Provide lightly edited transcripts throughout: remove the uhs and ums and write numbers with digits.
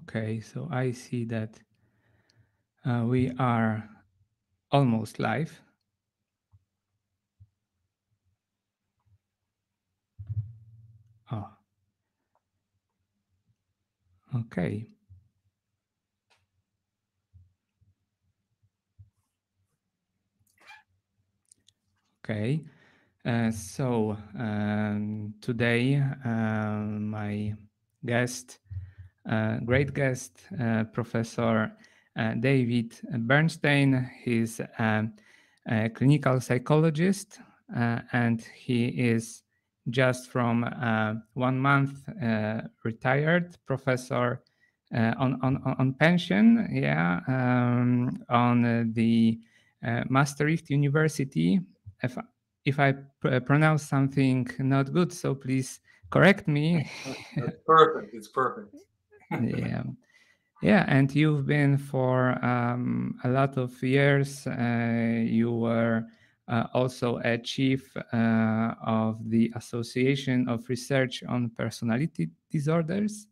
Okay, so I see that we are almost live. Oh, okay. Okay. Today, my guest, great guest, Professor David Bernstein. He's a clinical psychologist, and he is just from 1 month retired professor on pension. Yeah, on the Maastricht University. If if I pronounce something not good, so please correct me. That's perfect. It's perfect. Yeah. Yeah, and you've been for a lot of years. You were also a chief of the Association of Research on Personality Disorders.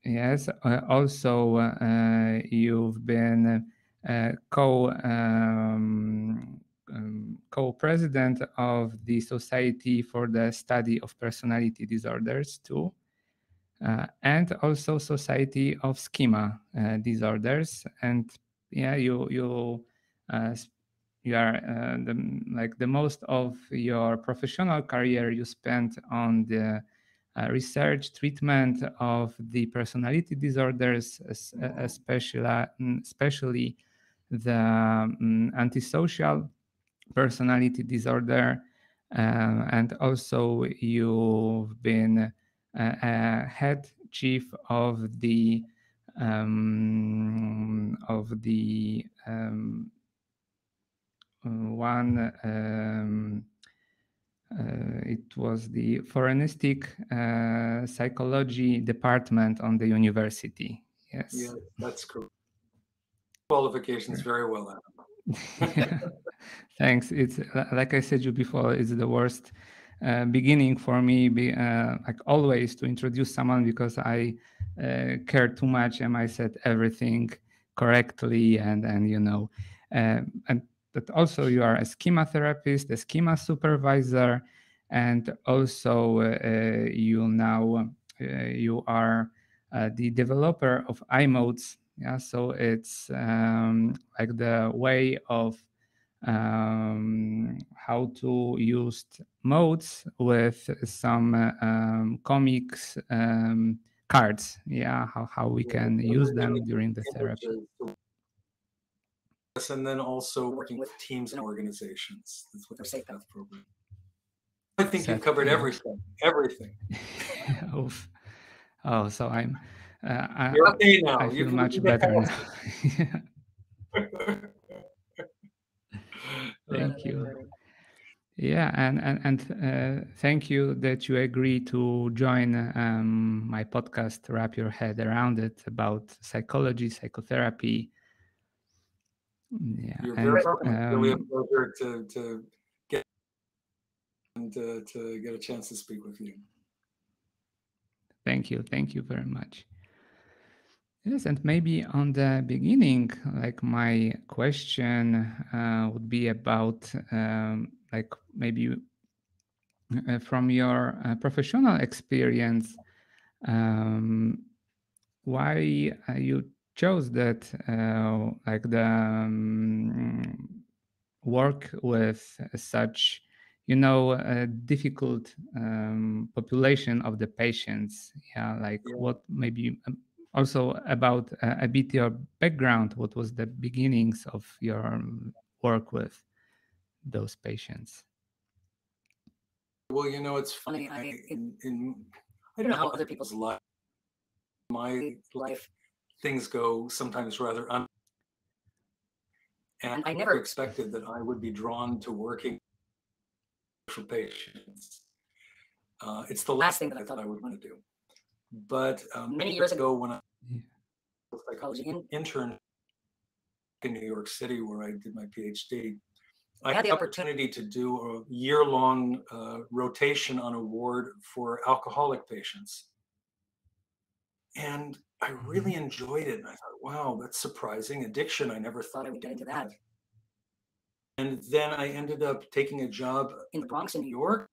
Yes, also you've been co-president of the Society for the Study of Personality Disorders too, and also Society of Schema Disorders. And yeah, uh, you are the most of your professional career you spent on the research treatment of the personality disorders, especially the antisocial personality disorder, and also you've been head chief of the one it was the foreignistic psychology department on the university. Yes. Yeah, that's correct. Qualifications very well, Yeah. Thanks. It's like I said you before, it's the worst beginning for me, like always, to introduce someone because I care too much and I said everything correctly, and and that also you are a schema therapist, a schema supervisor, and also you are the developer of iModes. Yeah, so it's like the way of how to use modes with some comics cards. Yeah, how we can use them during the therapy. And then also working with teams and organizations. That's what the Safe Path program. I think you've covered everything. Everything. Oh, so You're okay now. I feel much better now. Thank you. Yeah, and thank you that you agree to join my podcast, Wrap Your Head Around It, about psychology, psychotherapy. Yeah, you're very welcome. It's really a pleasure to get and to get a chance to speak with you. Thank you very much. Yes, and maybe on the beginning, like my question would be about like maybe from your professional experience, why you chose that like the work with such difficult population of the patients. Yeah, like what maybe also about a bit your background, what was the beginnings of your work with those patients? Well, it's funny. I don't know how other people's life, my life, things go sometimes rather and I never expected that I would be drawn to working with patients. It's the last thing that I thought I would want to do. But many years ago, when I was a psychology intern in New York City, where I did my PhD, I had the opportunity to do a year-long rotation on a ward for alcoholic patients. And I really enjoyed it. And I thought, wow, that's surprising. Addiction, I never thought I would get into that. And then I ended up taking a job in the Bronx in New York,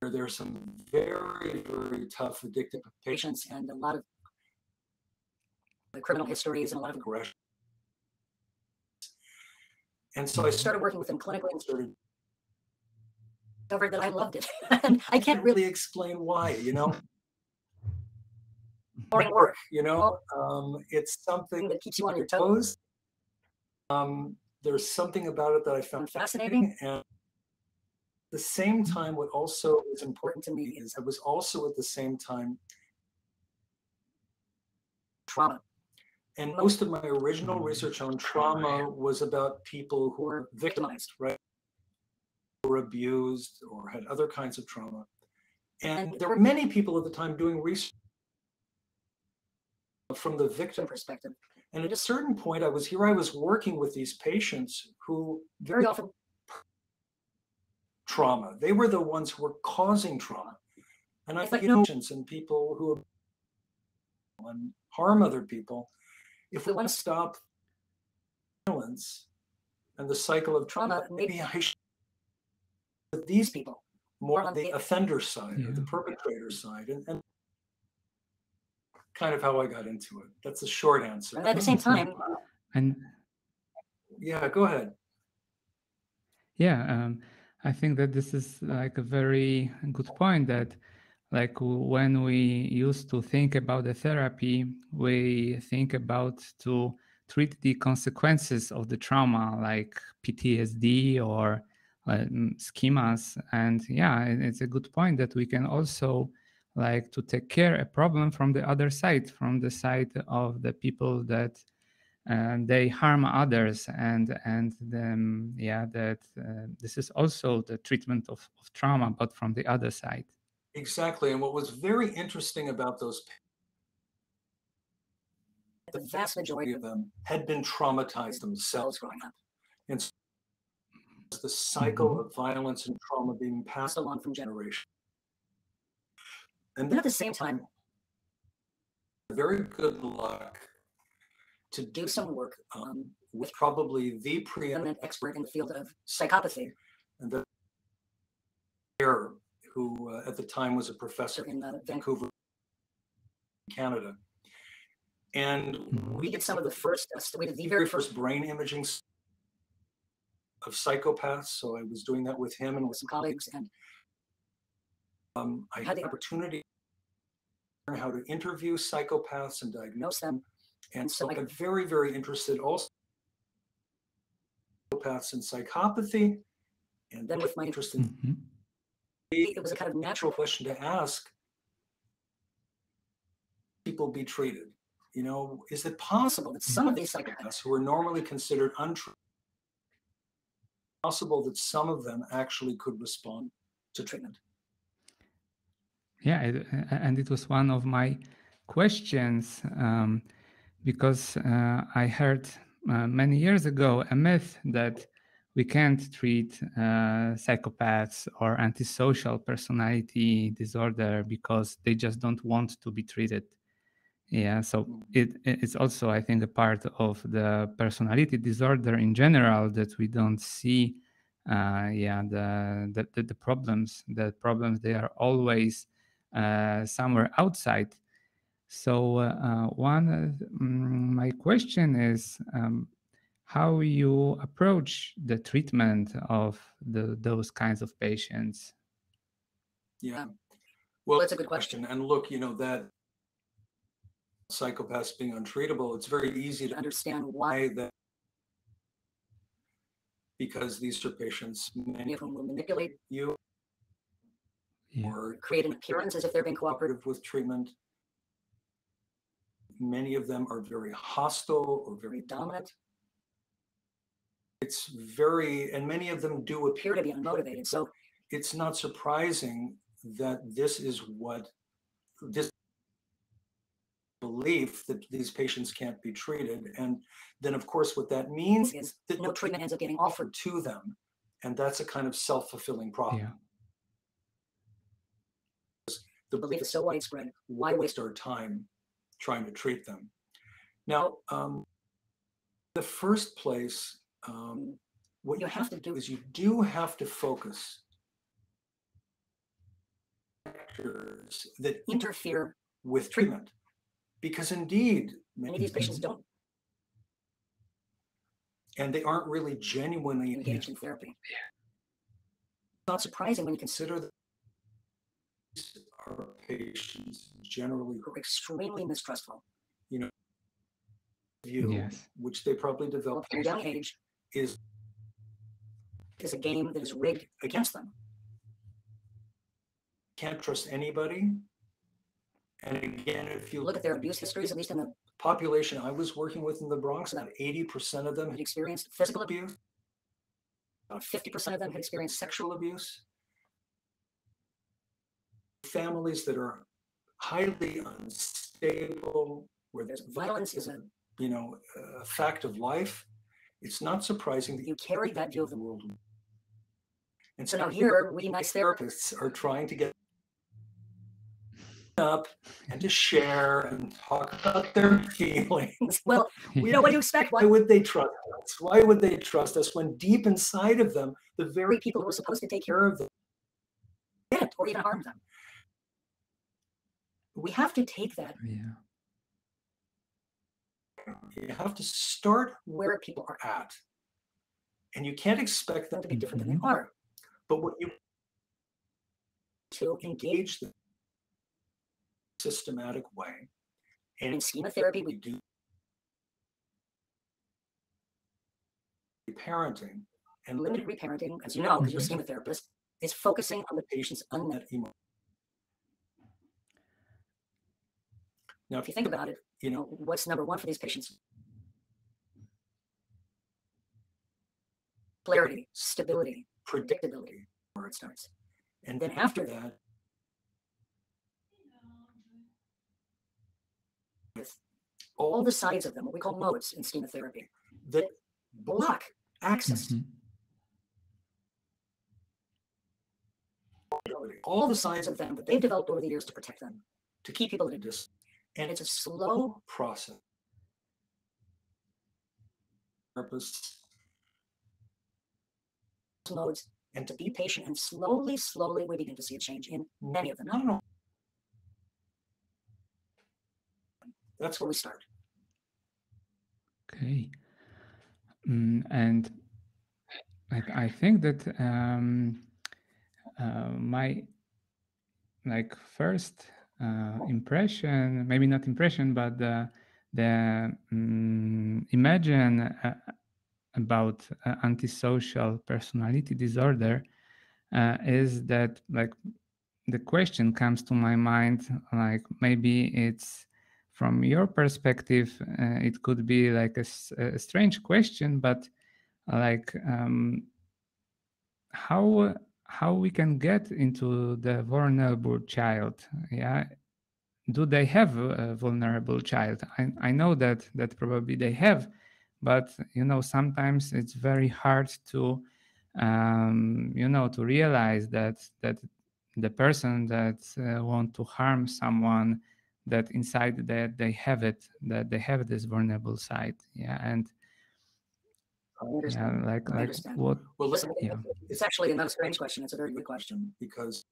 where there are some very, very tough addicted patients and a lot of criminal histories and a lot of aggression. And so I started working with them clinically and discovered that I loved it. And I can't really explain why, you know. Boring work, you know. It's something that keeps you on your toes. There's something about it that I found fascinating. And at the same time, what also is important to me is I was also at the same time trauma. And most of my original research on trauma was about people who were victimized, right? Or abused or had other kinds of trauma. And there were many people at the time doing research from the victim perspective. And at a certain point, I was working with these patients who very often trauma. They were the ones who were causing trauma. And I thought, you know, and people who harm other people, if we want to stop violence and the cycle of trauma, maybe I should with these people more on the offender side or the perpetrator side. And kind of how I got into it. That's a short answer. At the same time, And yeah, go ahead. yeah, I think that this is like a very good point that like when we used to think about the therapy, we think about to treat the consequences of the trauma like PTSD or schemas. And yeah, it's a good point that we can also like to take care a problem from the other side, from the side of the people that they harm others, and then that this is also the treatment of trauma, but from the other side. Exactly. And what was very interesting about those, the vast majority of them had been traumatized themselves growing up. And so the cycle of violence and trauma being passed along from generation. And then at the same time, very good luck to do some work with probably the preeminent expert in the field of psychopathy, and the who at the time was a professor in Vancouver, Canada. And we did some of the first, we did the very first brain imaging of psychopaths. So I was doing that with him and with some colleagues. And I had the opportunity to learn how to interview psychopaths and diagnose them. And so I got very, very interested also in psychopaths and psychopathy. And then with my interest in it was a kind of natural question to ask people be treated. You know, is it possible that some of these psychopaths who are normally considered untreatable, possible that some of them actually could respond to treatment? Yeah, and it was one of my questions because I heard many years ago a myth that we can't treat psychopaths or antisocial personality disorder because they just don't want to be treated. Yeah, so it's also, I think, a part of the personality disorder in general that we don't see. The problems. The problems, they are always somewhere outside. So my question is how you approach the treatment of those kinds of patients. Yeah, well, that's a good question. And look, you know, that psychopaths being untreatable, it's very easy to understand why that, because these are patients, many of whom will manipulate you or create an appearance as if they're being cooperative with treatment. Many of them are very hostile or very dominant. It's very, and many of them do appear to be unmotivated. So it's not surprising that this is what this belief that these patients can't be treated. And then, of course, what that means is that no treatment ends up getting offered to them. And that's a kind of self-fulfilling prophecy. The belief is so widespread, why waste our time trying to treat them. Now, the first place, what you have to do is you do have to focus factors that interfere with treatment, because indeed many of these patients don't, and they aren't really genuinely engaged in therapy. It's not surprising when you consider that these are patients generally who are extremely mistrustful. You know, view, which they probably developed at a young age, is a game that is rigged against them. Can't trust anybody. And again, if you look at their abuse histories, at least in the population I was working with in the Bronx, about 80% of them had experienced physical abuse. About 50% of them had experienced sexual abuse. Families that are highly unstable, where there's violence is a fact of life, it's not surprising that you carry that view of the world. And so now here, we nice therapists are trying to get up and to share and talk about their feelings. Well, what do you expect? Why would they trust us? Why would they trust us when deep inside of them, the very people who are supposed to take care of them didn't or even harmed them? We have to take that. Yeah. You have to start where people are at. And you can't expect them to be different than they are. But what you to engage them in a systematic way. And in schema therapy, we do reparenting. And limited reparenting, as you know, because you're a schema therapist, is focusing on the patient's unmet emotions. Now, if you think about it, what's number one for these patients? Clarity, stability, predictability, where it starts. And then after that, with all the sides of them, what we call modes in schema therapy, that block access. All the sides of them that they've developed over the years to protect them, to keep people at a distance. And it's a slow process. Therapists modes, and to be patient, and slowly we begin to see a change in many of them. No. That's where we start. Okay. And I think that my first impression, maybe not impression, but the imagine about antisocial personality disorder is that the question comes to my mind, maybe it's from your perspective, it could be a strange question, but how we can get into the vulnerable child? Yeah, do they have a vulnerable child? I know that probably they have, but sometimes it's very hard to to realize that the person that want to harm someone, that inside that they have it, that they have this vulnerable side. Yeah, and I understand. What? Well, listen, it's actually not a strange question. It's a very good question, because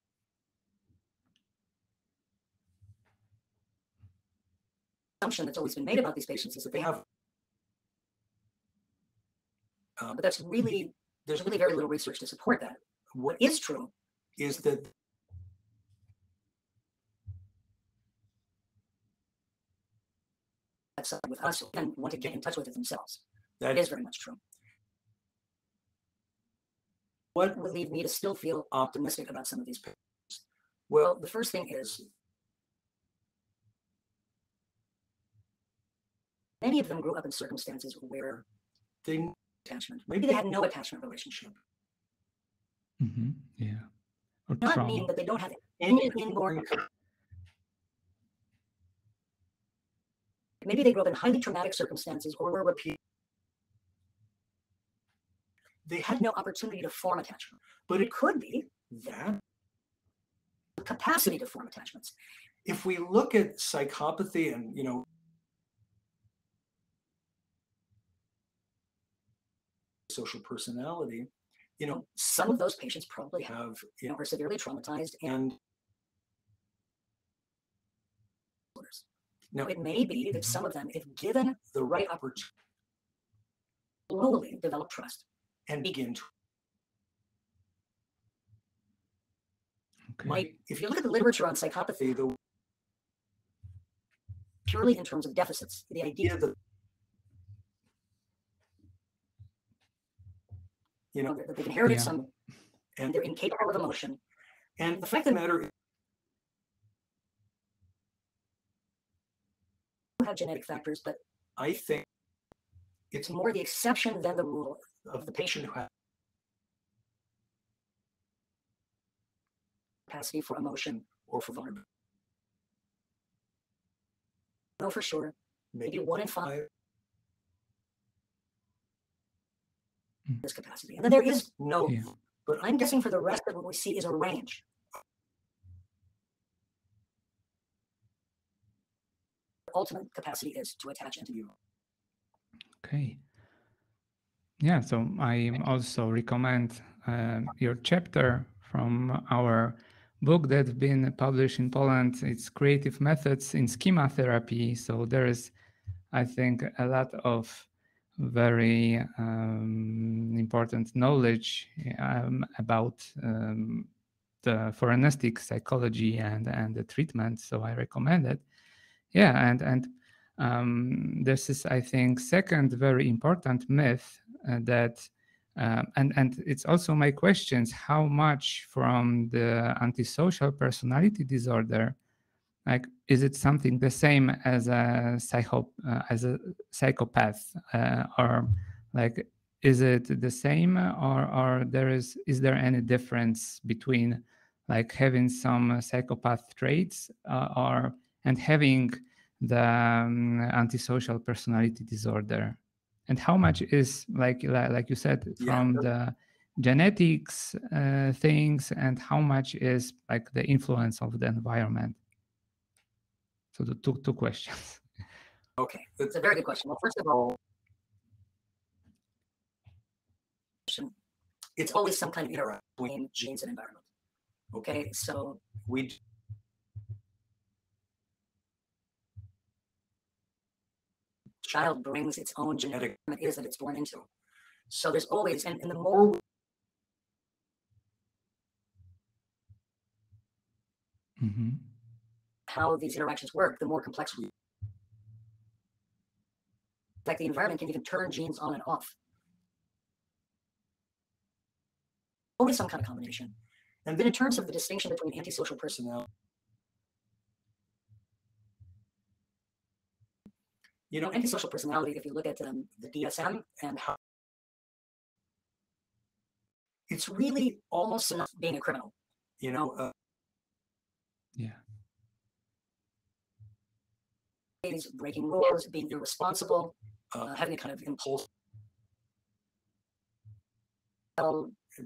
the assumption that's always been made about these patients is that they have, but that's really, there's really very little research to support that. What is true is that with us and want to get in touch with it themselves. That is very much true. What would lead me to still feel optimistic about some of these patients? Well, the first thing is many of them grew up in circumstances where they had attachment. Maybe they had no attachment relationship. Yeah. Or not trauma. meaning that they don't have any inborn. Maybe they grew up in highly traumatic circumstances or were repeated. They had no opportunity to form attachment. But it could be that capacity to form attachments. If we look at psychopathy and, social personality, some of those patients probably have, are severely traumatized and now it may be that some of them, if given the right opportunity, slowly develop trust and begin to. Okay. If you look at the literature on psychopathy, purely in terms of deficits, the idea that that they've inherited some, and they're incapable of emotion. And the fact of the matter is, you have genetic factors, but I think it's more the exception than the rule of the patient who has capacity for emotion or for vulnerability. No, for sure, maybe 1 in 5 this capacity. And then there is no, but I'm guessing for the rest of what we see is a range. Ultimate capacity is to attach and to you. Okay. Yeah, so I also recommend your chapter from our book that's been published in Poland. It's Creative Methods in Schema Therapy. So there is, I think, a lot of very important knowledge about the forensic psychology and the treatment. So I recommend it. Yeah, and this is, I think, second very important myth that, and it's also my questions: how much from the antisocial personality disorder, like, is it something the same as a psychopath, or like, is it the same, or is there any difference between like having some psychopath traits and having the antisocial personality disorder, and how much is like you said from the genetics things, and how much is like the influence of the environment? So the two questions. Okay, that's a very good question. Well, first of all, it's always some kind of interaction between genes and environment. Okay, so child brings its own genetic is that it's born into. So there's always, and the more how these interactions work, the more complex we. Like the environment can even turn genes on and off. Always some kind of combination. And then in terms of the distinction between antisocial personality, antisocial personality, if you look at the DSM and how it's really almost enough being a criminal, yeah. Breaking rules, being irresponsible, having a kind of impulse,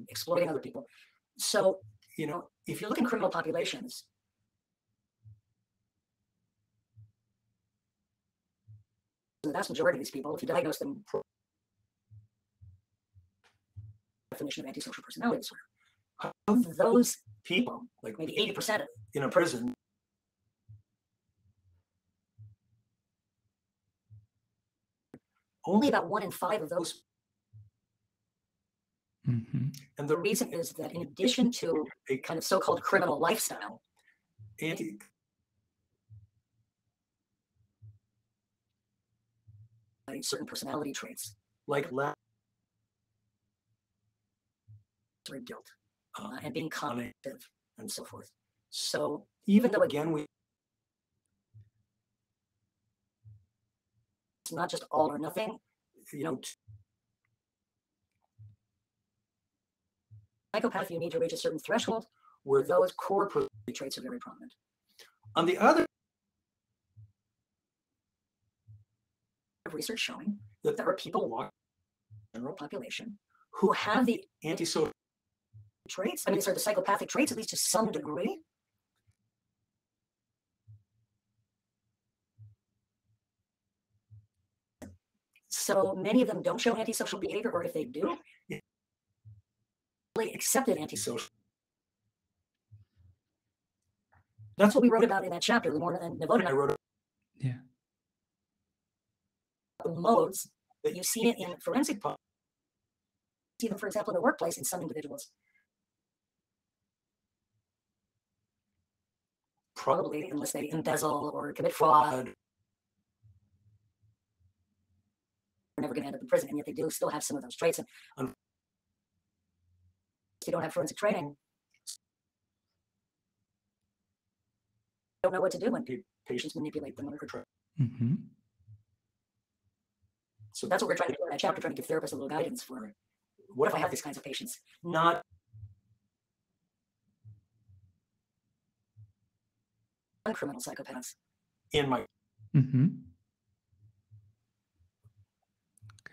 exploiting other people. So, if you look in criminal populations, the vast majority of these people, if you diagnose them, definition of antisocial personality disorder, of those people, like maybe 80% in a prison, only about 1 in 5 of those. And the reason is that in addition to a kind of so-called criminal lifestyle, certain personality traits, like guilt and being cognitive and so forth. So even though, again, it's not just all or nothing, psychopathy, you need to reach a certain threshold where those core personality traits are very prominent. On the other, research showing that there are people in the general population who have the antisocial traits, the psychopathic traits, at least to some degree, So many of them don't show antisocial behavior, or if they do, really accepted antisocial. That's what we wrote about in that chapter. The more Navod and I wrote Yeah. about the modes that you see it in forensic. See them, for example, in the workplace in some individuals. Probably, unless they embezzle or commit fraud, they're never going to end up in prison, and yet they do still have some of those traits. And you don't have forensic training, don't know what to do when patients manipulate them or control. Mm-hmm. So that's what we're trying to do in that chapter, trying to give therapists a little guidance for what if I have these kinds of patients, not criminal psychopaths in my. Mm-hmm.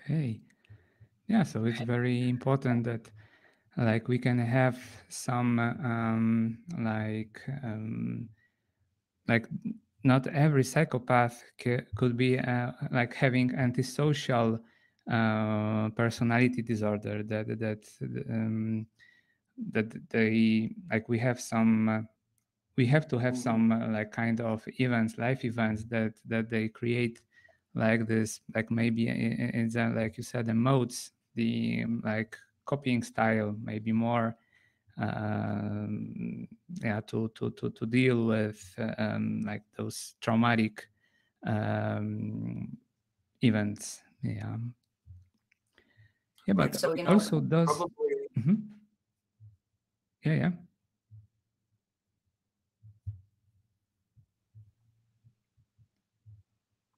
Okay. Yeah, so it's very important that like we can have some like not every psychopath could be like having antisocial personality disorder, that they like we have some we have to have some like kind of events, life events that they create like this, like maybe in the, like you said, the modes, the like copying style, maybe more yeah, to deal with like those traumatic events. Yeah. Yeah, but right, so, you know, also does Probably. Mhm. Yeah.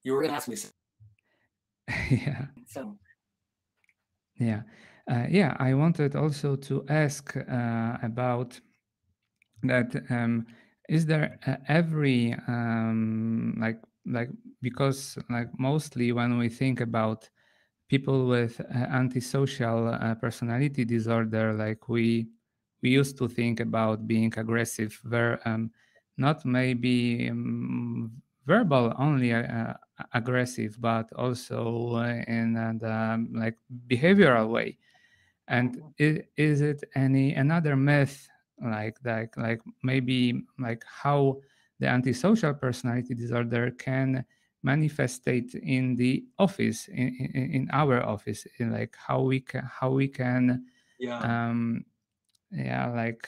You were going to ask me. Yeah. So Yeah. Yeah, I wanted also to ask about that. Is there every like because like mostly when we think about people with antisocial personality disorder, like we used to think about being aggressive, not maybe verbal only aggressive, but also in the like behavioral way. And is it another myth like maybe like how the antisocial personality disorder can manifestate in the office, in our office, in like how we can Yeah. yeah, like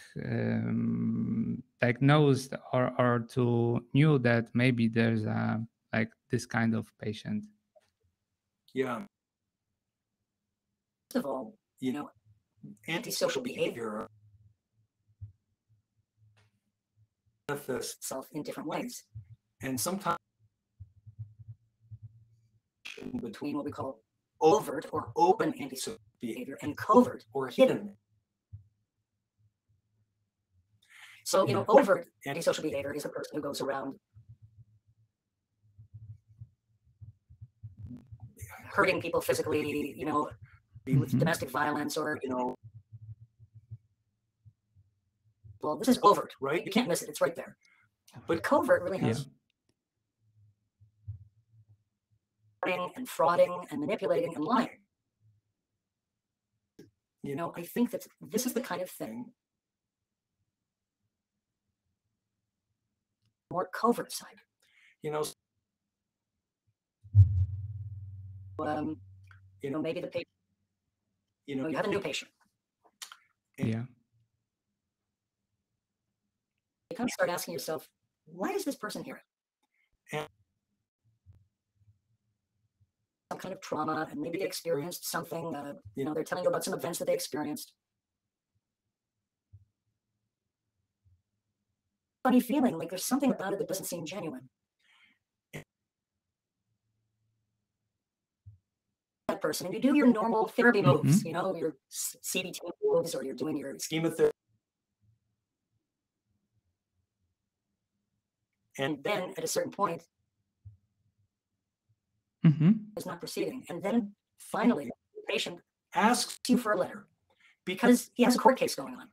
diagnosed or to knew that maybe there's a like this kind of patient. Yeah. first of all, you know, antisocial behavior manifests itself in different ways, And sometimes between what we call overt or open antisocial behavior and covert or hidden. So, you know, overt antisocial behavior is a person who goes around hurting people physically, you know, with domestic violence, or, you know, well, this is overt, right? You can't miss it. It's right there. But covert really has and frauding and manipulating and lying. You know, I think that this is the kind of thing more covert side. You know, you know, maybe the patient, you know, you have a new patient. Yeah. You kind of start asking yourself, why is this person here? And some kind of trauma, and maybe they experienced something, you know, they're telling you about some events that they experienced. Funny feeling, like there's something about it that doesn't seem genuine. That person, and you do your normal therapy moves, you know, your CBT moves, or you're doing your schema therapy. And then at a certain point, is not proceeding. And then finally, the patient asks you for a letter because he has a court case going on.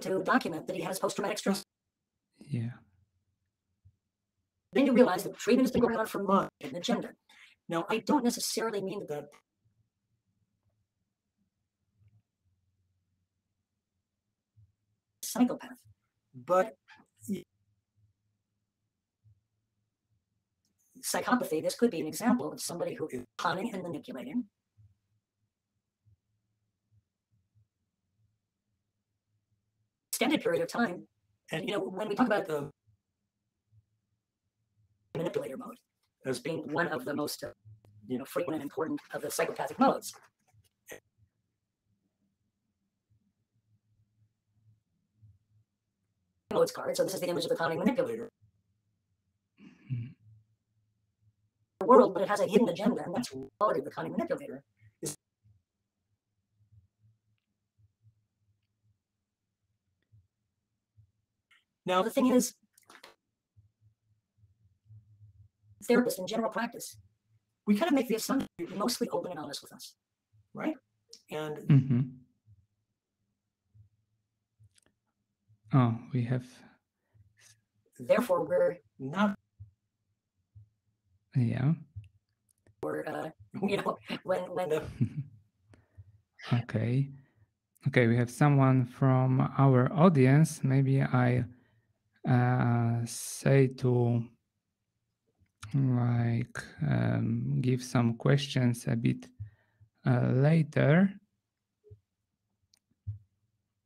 To document that he has post-traumatic stress. Yeah. then you realize that treatment has been going on for months in the agenda. Now, I don't necessarily mean that psychopath, but psychopathy, this could be an example of somebody who is cunning and manipulating. Extended period of time. And, when we talk about the manipulator mode as being one of the most, frequent and important of the psychopathic modes. Modes card. So this is the image of the cunning manipulator. The world, but it has a hidden agenda, and that's the quality of the cunning manipulator. Now, the thing is, therapists in general practice, we kind of make the assumption you're mostly open and honest with us, right? And oh, we have. Therefore, we're not. Yeah. We're, when the. Okay. Okay, we have someone from our audience. Maybe I say to give some questions a bit later.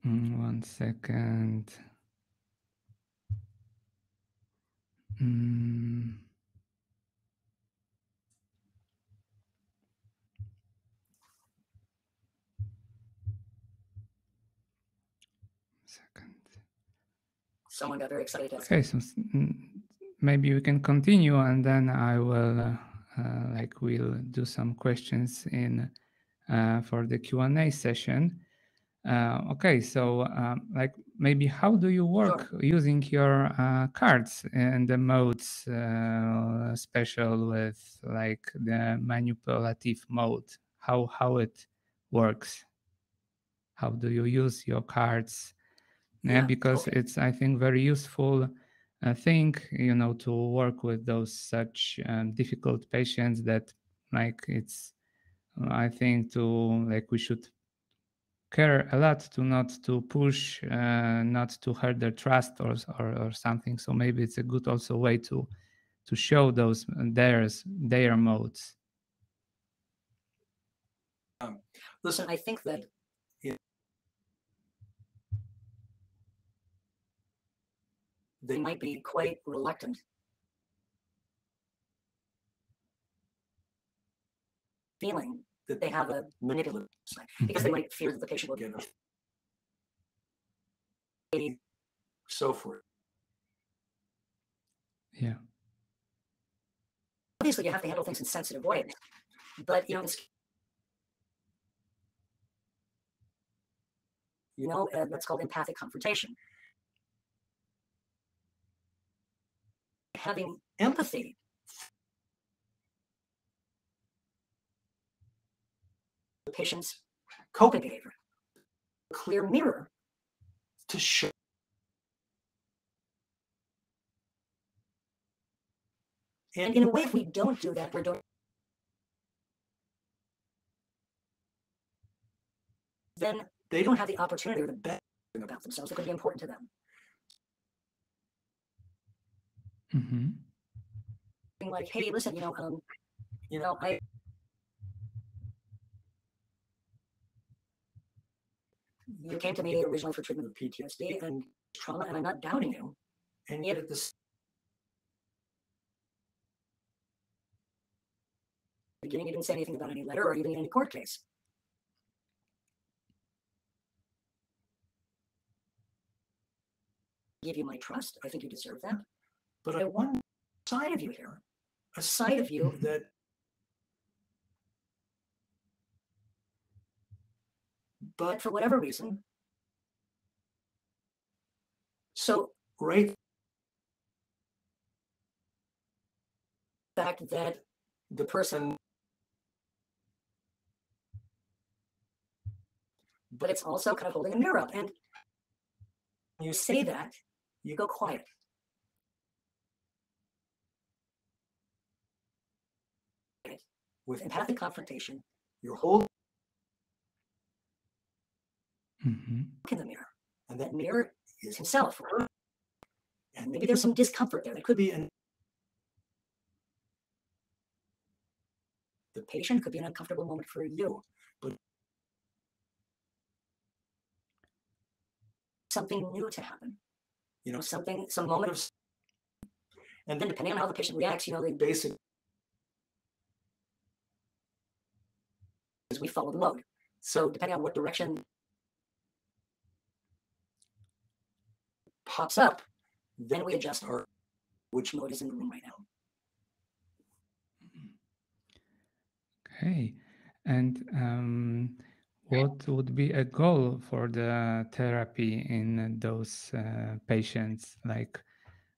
1 second. Someone got very excited. Okay, so maybe we can continue, and then I will we'll do some questions in for the Q&A session. Okay, so maybe how do you work using your cards and the modes, special with the manipulative mode? How it works? How do you use your cards? Yeah, because it's, I think, very useful thing, to work with those such difficult patients that it's, I think, we should care a lot to not to push, not to hurt their trust or something. So maybe it's a good also way to show those their modes. Listen, I think that they might be quite reluctant feeling that they have a manipulative side, because they might fear that the patient will give them so forth. Yeah. Obviously, you have to handle things in sensitive ways, but that's called empathic confrontation. Having empathy the patient's coping behavior, a clear mirror to show. And in a way, if we don't do that, we're doing. Then they don't have the opportunity to bet about themselves that could be important to them. Being like, hey, listen, you came to me originally for treatment of PTSD and trauma, and I'm not doubting you. And yet at this beginning, you didn't say anything about any letter or even any court case. I give you my trust. I think you deserve that. But I want a side of you here, a side of you that but for whatever reason. So, right, the fact that the person, but it's also kind of holding a mirror up, and when you say that, you go quiet. with empathic confrontation, your whole look in the mirror, and that mirror is himself or her. And maybe there's some discomfort there. There could be the patient could be an uncomfortable moment for you, but something new to happen. You know, some moment of, and then depending on how the patient reacts, you know, the basic is we follow the mode. So depending on what direction pops up, then we adjust our which mode is in the room right now. Okay, and what would be a goal for the therapy in those patients? Like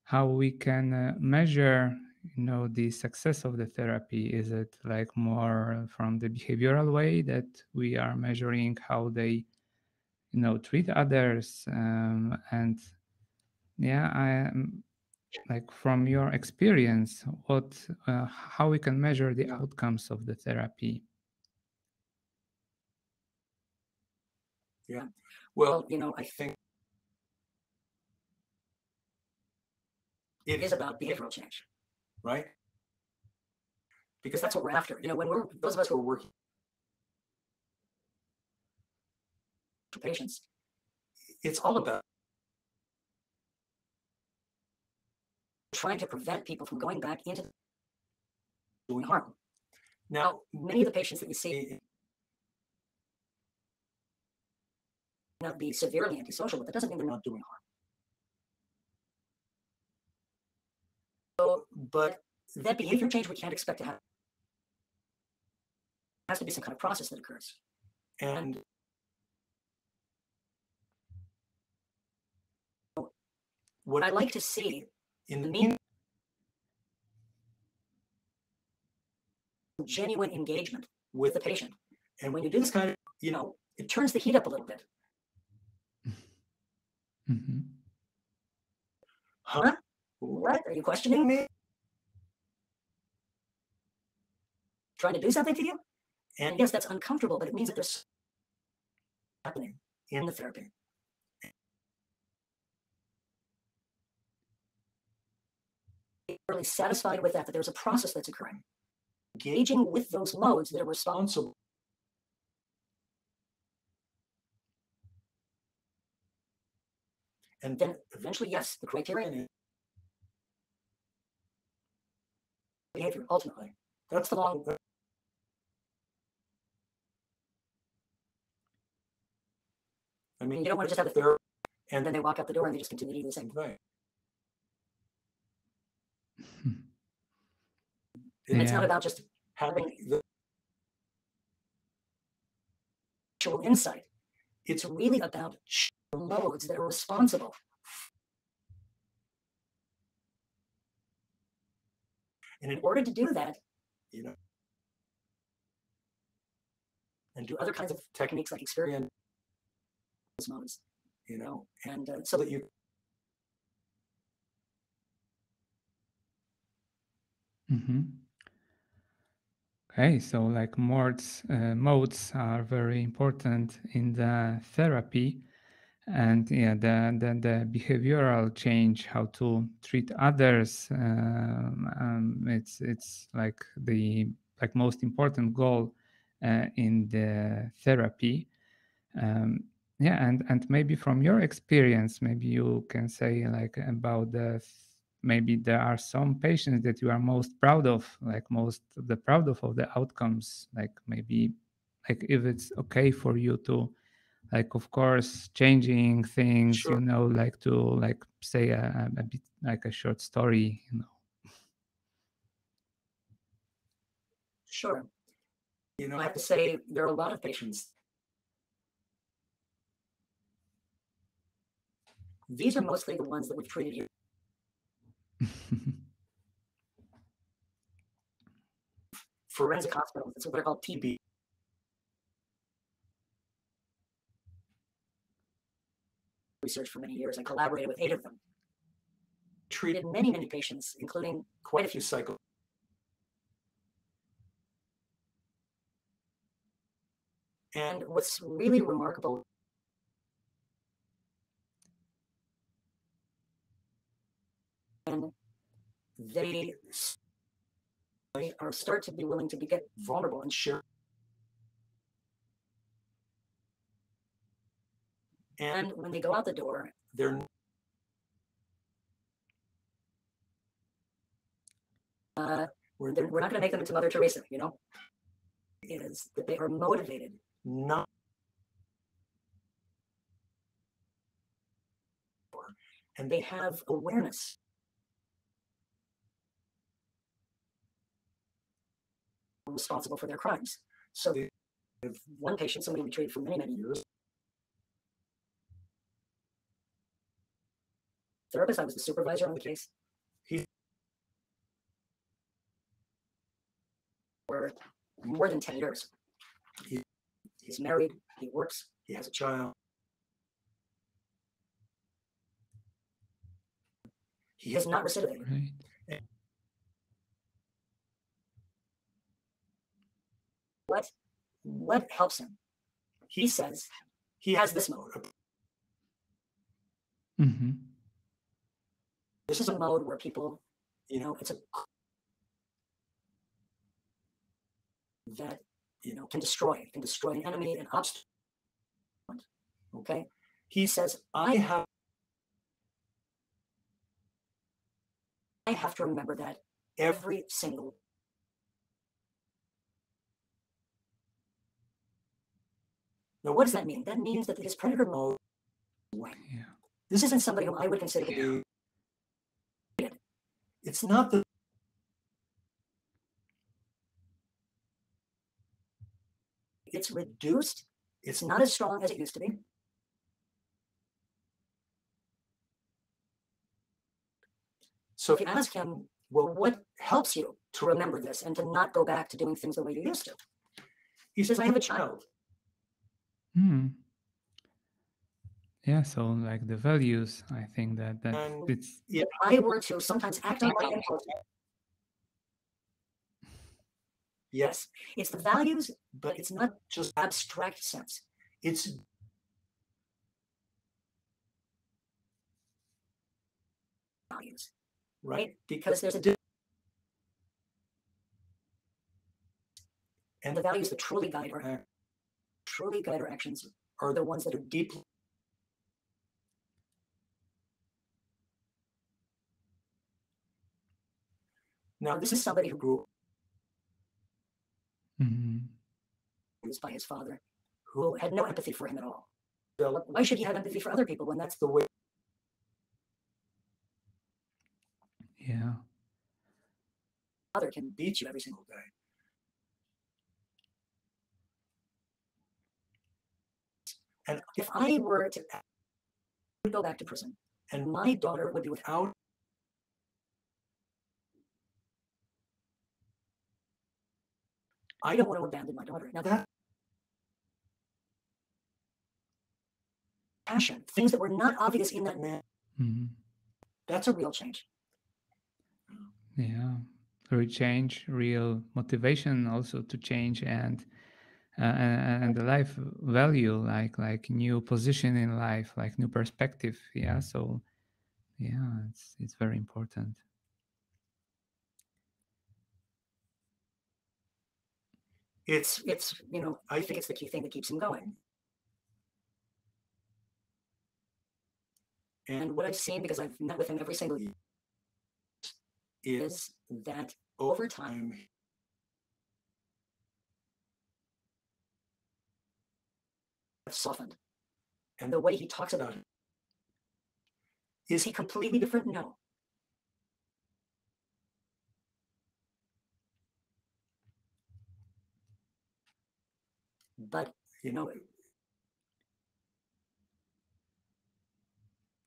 how we can measure, you know, the success of the therapy? Is it like more from the behavioral way that we are measuring how they, you know, treat others? And yeah, I like from your experience, what, how we can measure the outcomes of the therapy? Yeah. Well, you know, I think it is about behavioral change, right? Because that's what we're after. You know, when those of us who are working for patients, it's all about trying to prevent people from going back into doing harm. Now, many of the patients that you see may not be severely antisocial, but that doesn't mean they're not doing harm. So, but that behavior change we can't expect to happen. There has to be some kind of process that occurs. And what I like to see in the meantime, genuine engagement with the patient. And when you do this kind of, you know, it turns the heat up a little bit. Mm-hmm. Huh? What? Are you questioning me? Trying to do something to you? And yes, that's uncomfortable, but it means that there's happening in the therapy. Really satisfied with that there's a process that's occurring. Engaging with those modes that are responsible. And then eventually, yes, the criterion is behavior, ultimately. That's the long. I mean, you don't want to just have a therapy and then they walk out the door and they just continue to do the same thing. It's not about just having the actual insight. It's really about the modes that are responsible. And in order to do that, you know, and do other kinds of techniques like experience modes, you know, and so that you. Mm-hmm. Okay, so like modes are very important in the therapy, and yeah, the behavioral change, how to treat others. It's like the most important goal in the therapy. Yeah, and maybe from your experience, maybe you can say like about maybe there are some patients that you are most proud of, like most proud of the outcomes, like maybe like if it's okay for you to like of course changing things, Sure. you know, like to like say a bit like a short story, you know. Sure. You know, I have to say there are a lot of patients. These are mostly the ones that we've treated here. Forensic hospitals, that's what they're called, TB. Research for many years. I collaborated with 8 of them. Treated many patients, including quite a few cycles. what's really remarkable, and they start to be willing to get vulnerable and share. And when they go out the door, we're not going to make them into Mother Teresa, you know? It is that they are motivated, not and they have awareness. Responsible for their crimes. So they have one patient, somebody we treated for many, many years. Therapist, I was the supervisor on the case. He for more than 10 years. He's married, he works, he has a child. He has not recidivated. Right. What helps him? He says he has this mode. Mm-hmm. This is a mode where people, you know, it's a that, you know, can destroy an enemy, an obstacle. Okay? He says, I have to remember that every single. Now, what does that mean? That means that his predator mode. Yeah. This isn't somebody who I would consider to be. It's not the. It's reduced. It's not as strong as it used to be. So if you ask him, well, what helps you to remember this and to not go back to doing things the way you used to? He says, I have a child. Yeah, so like the values, I think that it's. If I were to sometimes act on my impulse. Yes, it's the values, but it's not just abstract sense. It's values, right? Because there's a and the values that truly guide our actions are the ones that are deeply. Now, this is somebody who grew by his father, who had no empathy for him at all. So why should he have empathy for other people when that's the way? Yeah. Father can beat you every single day. And if I were to go back to prison and my daughter would be without. I don't want to abandon my daughter. Now that passion, things that were not obvious in that man, that's a real change. Yeah, real change, real motivation also to change, and the life value, like new position in life, like new perspective. Yeah, so yeah, it's very important. It's you know, I think it's the key thing that keeps him going. And what I've seen, because I've met with him every single year, is that over time, softened. And the way he talks about it, is he completely different? No. But, you know,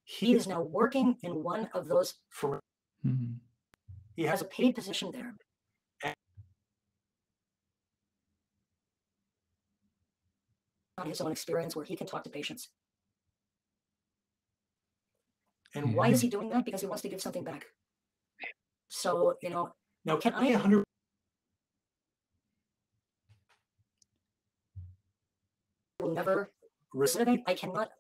he is now working in one of those. He has a paid position there. On his own experience where he can talk to patients. And why is he doing that? Because he wants to give something back. So, you know, now can I 100? will never recidivate. I cannot.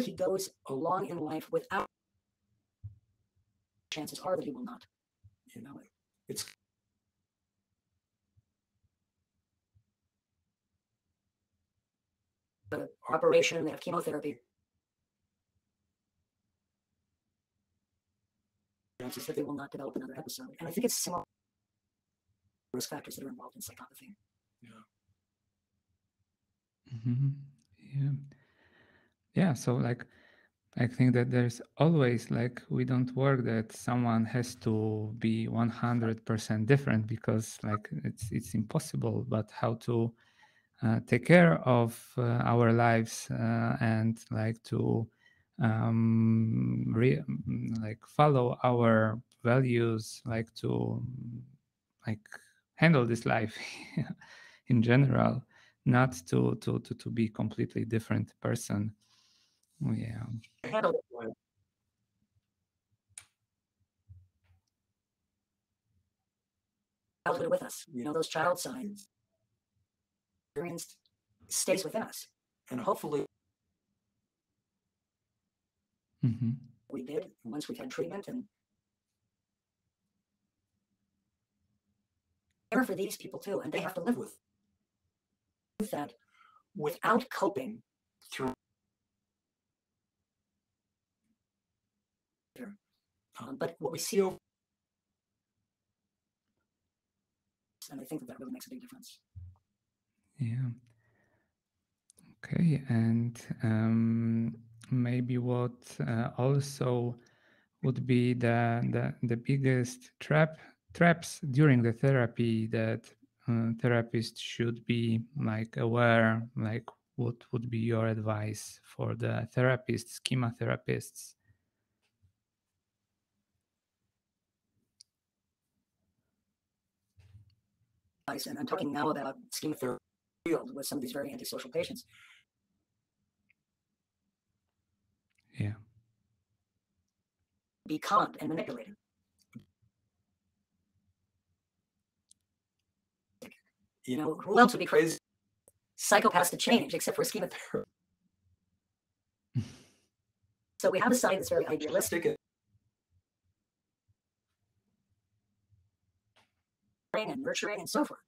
He goes along in life without, chances are that he will not. You know, it's the operation, they have chemotherapy. Chances that they will not develop another episode. And I think it's similar risk factors that are involved in psychopathy. Yeah. Yeah. Yeah. So like, I think that there's always like, we don't work that someone has to be 100% different, because like it's impossible. But how to take care of our lives and like to like follow our values, like to like handle this life in general, not to be completely different person. Yeah. Handle it childhood with us. You know, those child signs experienced stays within us. And hopefully we did once we've had treatment and care for these people too. And they have to live with that without coping through. But what we see over, and I think that really makes a big difference. Yeah. Okay, and maybe what also would be the biggest traps during the therapy that therapists should be like aware, like what would be your advice for the therapists, schema therapists? And I'm talking now about schema therapy field with some of these very antisocial patients. Yeah. Be conned and manipulated. You know, who else would be crazy? Psychopaths to change, except for schema therapy. So we have a side that's very idealistic and nurturing and so forth.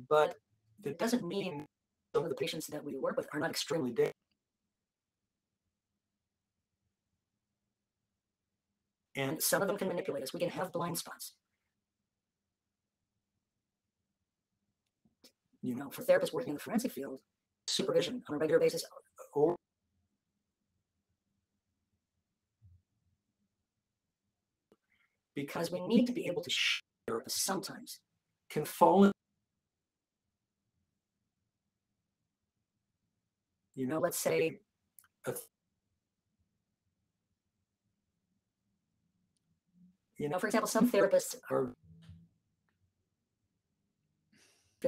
But that doesn't mean some of the patients that we work with are not extremely dangerous. And some of them can manipulate us. We can have blind spots. You know, for therapists working in the forensic field, supervision on a regular basis, or because we need to be able to share sometimes can fall in. You know, let's say you know, for example, some therapists are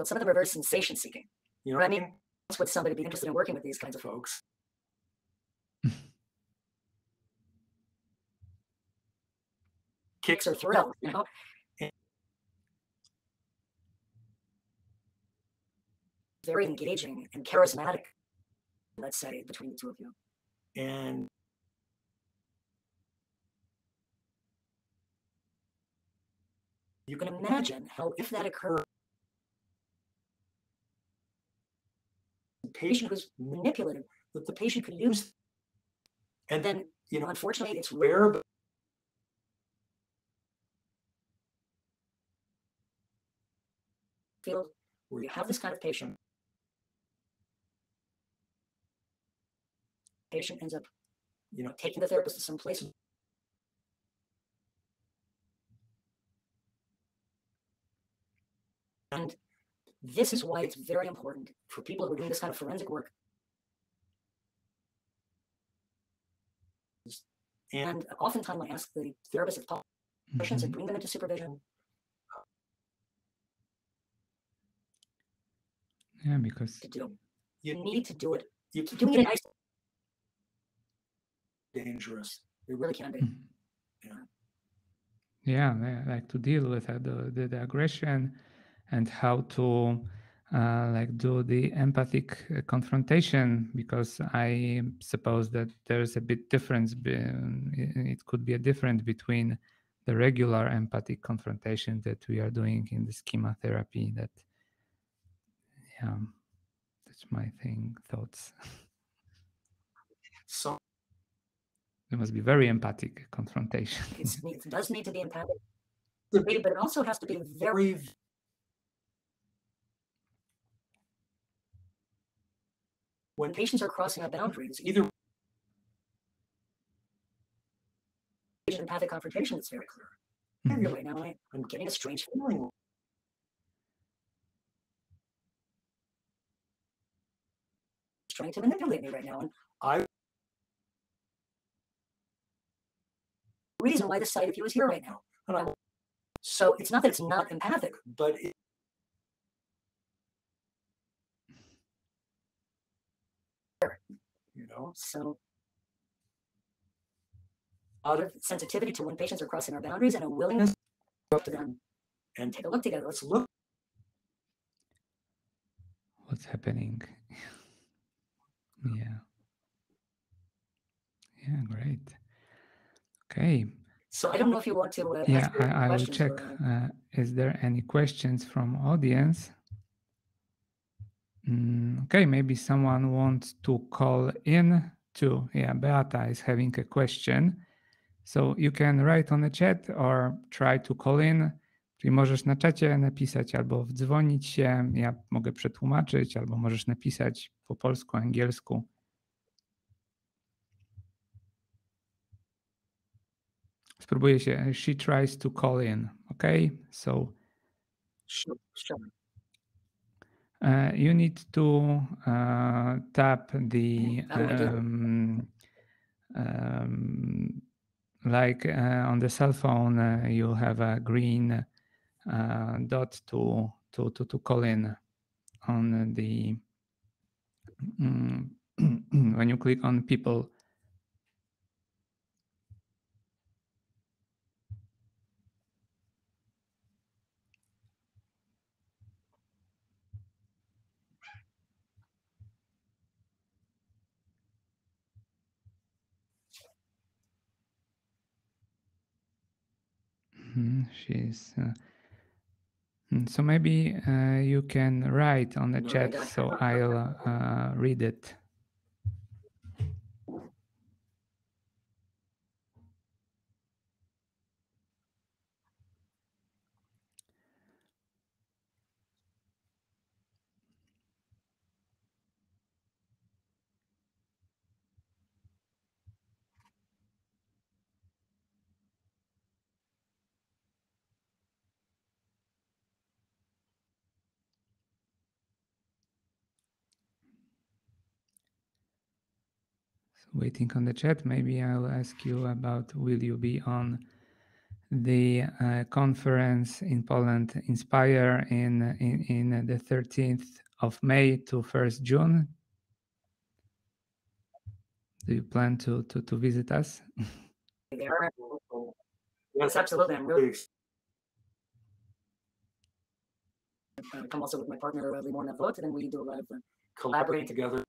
some of them are very sensation seeking. You know what I mean? That's what somebody would be interested in working with these kinds of folks. Kicks or thrill, you know? Very engaging and charismatic, let's say, between the two of you. And you can imagine how, if that occurred, the patient was manipulated, that the patient could use. And then, you know, unfortunately, it's rare, but field where you have this kind of patient ends up, you know, taking the therapist to some place. And this is why it's very important for people who are doing this kind of forensic work. And oftentimes I ask the therapist to talk to patients and bring them into supervision. Yeah, because you need to do it. You're doing it in isolation. Dangerous. It really can be. like to deal with the aggression, and how to like do the empathic confrontation, because I suppose that there's a bit difference. It could be a difference between the regular empathic confrontation that we are doing in the schema therapy. That, yeah, that's my thoughts. So It must be very empathic confrontation. It does need to be empathic, but it also has to be very. When patients are crossing our boundaries, either empathic confrontation is very clear. Mhm. Right now, I'm getting a strange feeling. Trying to manipulate me right now, and I reason why the side of you is here right now. So it's not that it's not empathic, but so out of sensitivity to when patients are crossing our boundaries and a willingness to go up to them and take a look together. Let's look. What's happening? Yeah, great. Okay. So I don't know if you want to. Yeah, I will check. Is there any questions from audience? Okay, maybe someone wants to call in too. Yeah, Beata is having a question. So you can write on the chat or try to call in. Czyli możesz na czacie napisać albo wdzwonić się, ja mogę przetłumaczyć, albo możesz napisać po polsku, angielsku. Spróbuję się. She tries to call in. Okay, so Sure. you need to tap the like on the cell phone, you have a green dot to call in on the when you click on people. She's so maybe you can write on the chat, so I'll read it. Waiting on the chat. Maybe I'll ask you about, will you be on the conference in Poland, Inspire, in the 13th of May to 1st June? Do you plan to visit us? Yes, absolutely. I'm really come also with my partner, Limona Vot, and then we do a lot of collaborating together.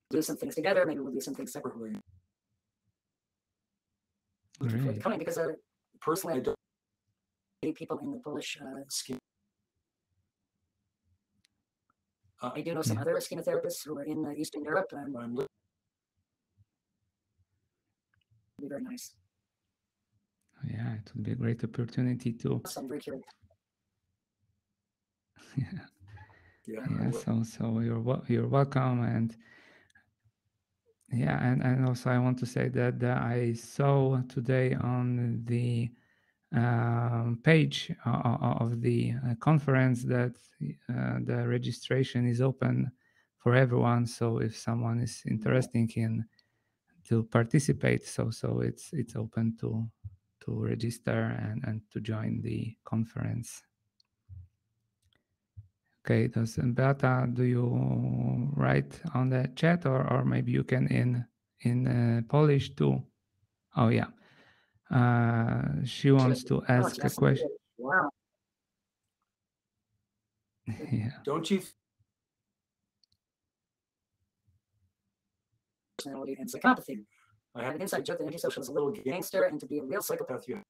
Do some things together, maybe we'll do some things separately. Great. Coming because personally, I don't meet people in the Polish scheme. I do know some other schema therapists who are in Eastern Europe, and it'd be very nice. Yeah, it would be a great opportunity to. So I'm very curious. Yeah. So you're welcome, and yeah, and also I want to say that I saw today on the page of the conference that the registration is open for everyone. So if someone is interested in to participate, so it's open to register and to join the conference. Okay, Beata, do you write on the chat, or maybe you can in Polish too? Oh yeah. She wants to ask a question. Wow. Yeah. Don't you Personality and psychopathy. I have an inside joke that antisocial is a little gangster, and to be a real psychopath, you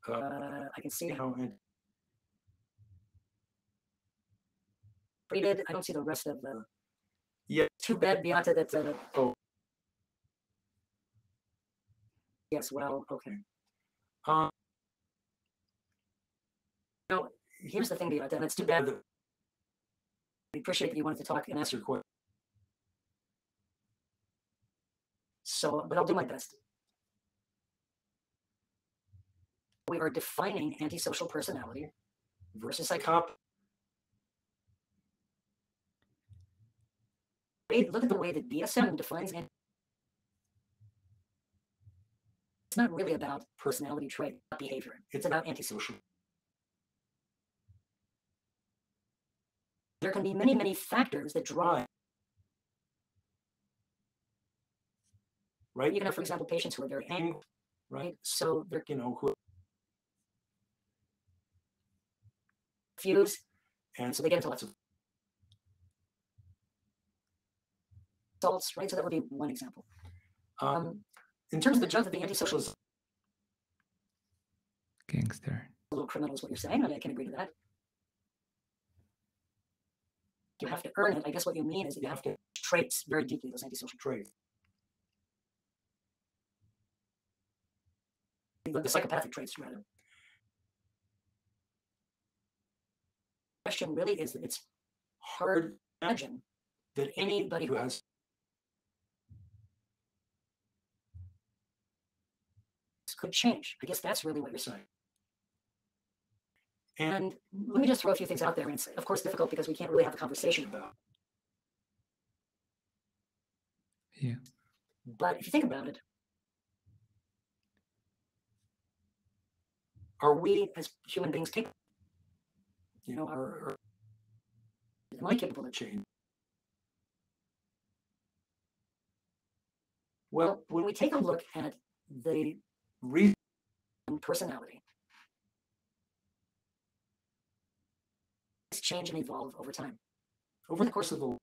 I can see how know, treated. I don't see the rest of the. Yeah. Too bad, Beata. That. Oh. Yes. Well. Okay. No. Here's the thing, Beata. And it's too bad. We appreciate that you wanted to talk and answer your question. So, but I'll do my best. We are defining antisocial personality versus psychopathy. Look at the way that DSM defines it. It's not really about personality trait, behavior. It's about antisocial. There can be many, many factors that drive. Right? You can have, for example, patients who are very angry, right? So they're, who confused, and so they get into lots of assaults, right? So that would be one example. In terms of the joke that the antisocial is Gangster. a little criminal is what you're saying, and I can agree to that. You have to earn it. I guess what you mean is that you have to traits very deeply, those antisocial traits. The psychopathic traits, rather. The question really is that it's hard to imagine that anybody who has could change. I guess that's really what you're saying. And let me just throw a few things out there. And it's, of course, difficult because we can't really have a conversation about it. Yeah. But if you think about it, are we as human beings capable? Am I capable of change? Well, when we take a look at the reason and personality, change and evolve over time, over the course of the.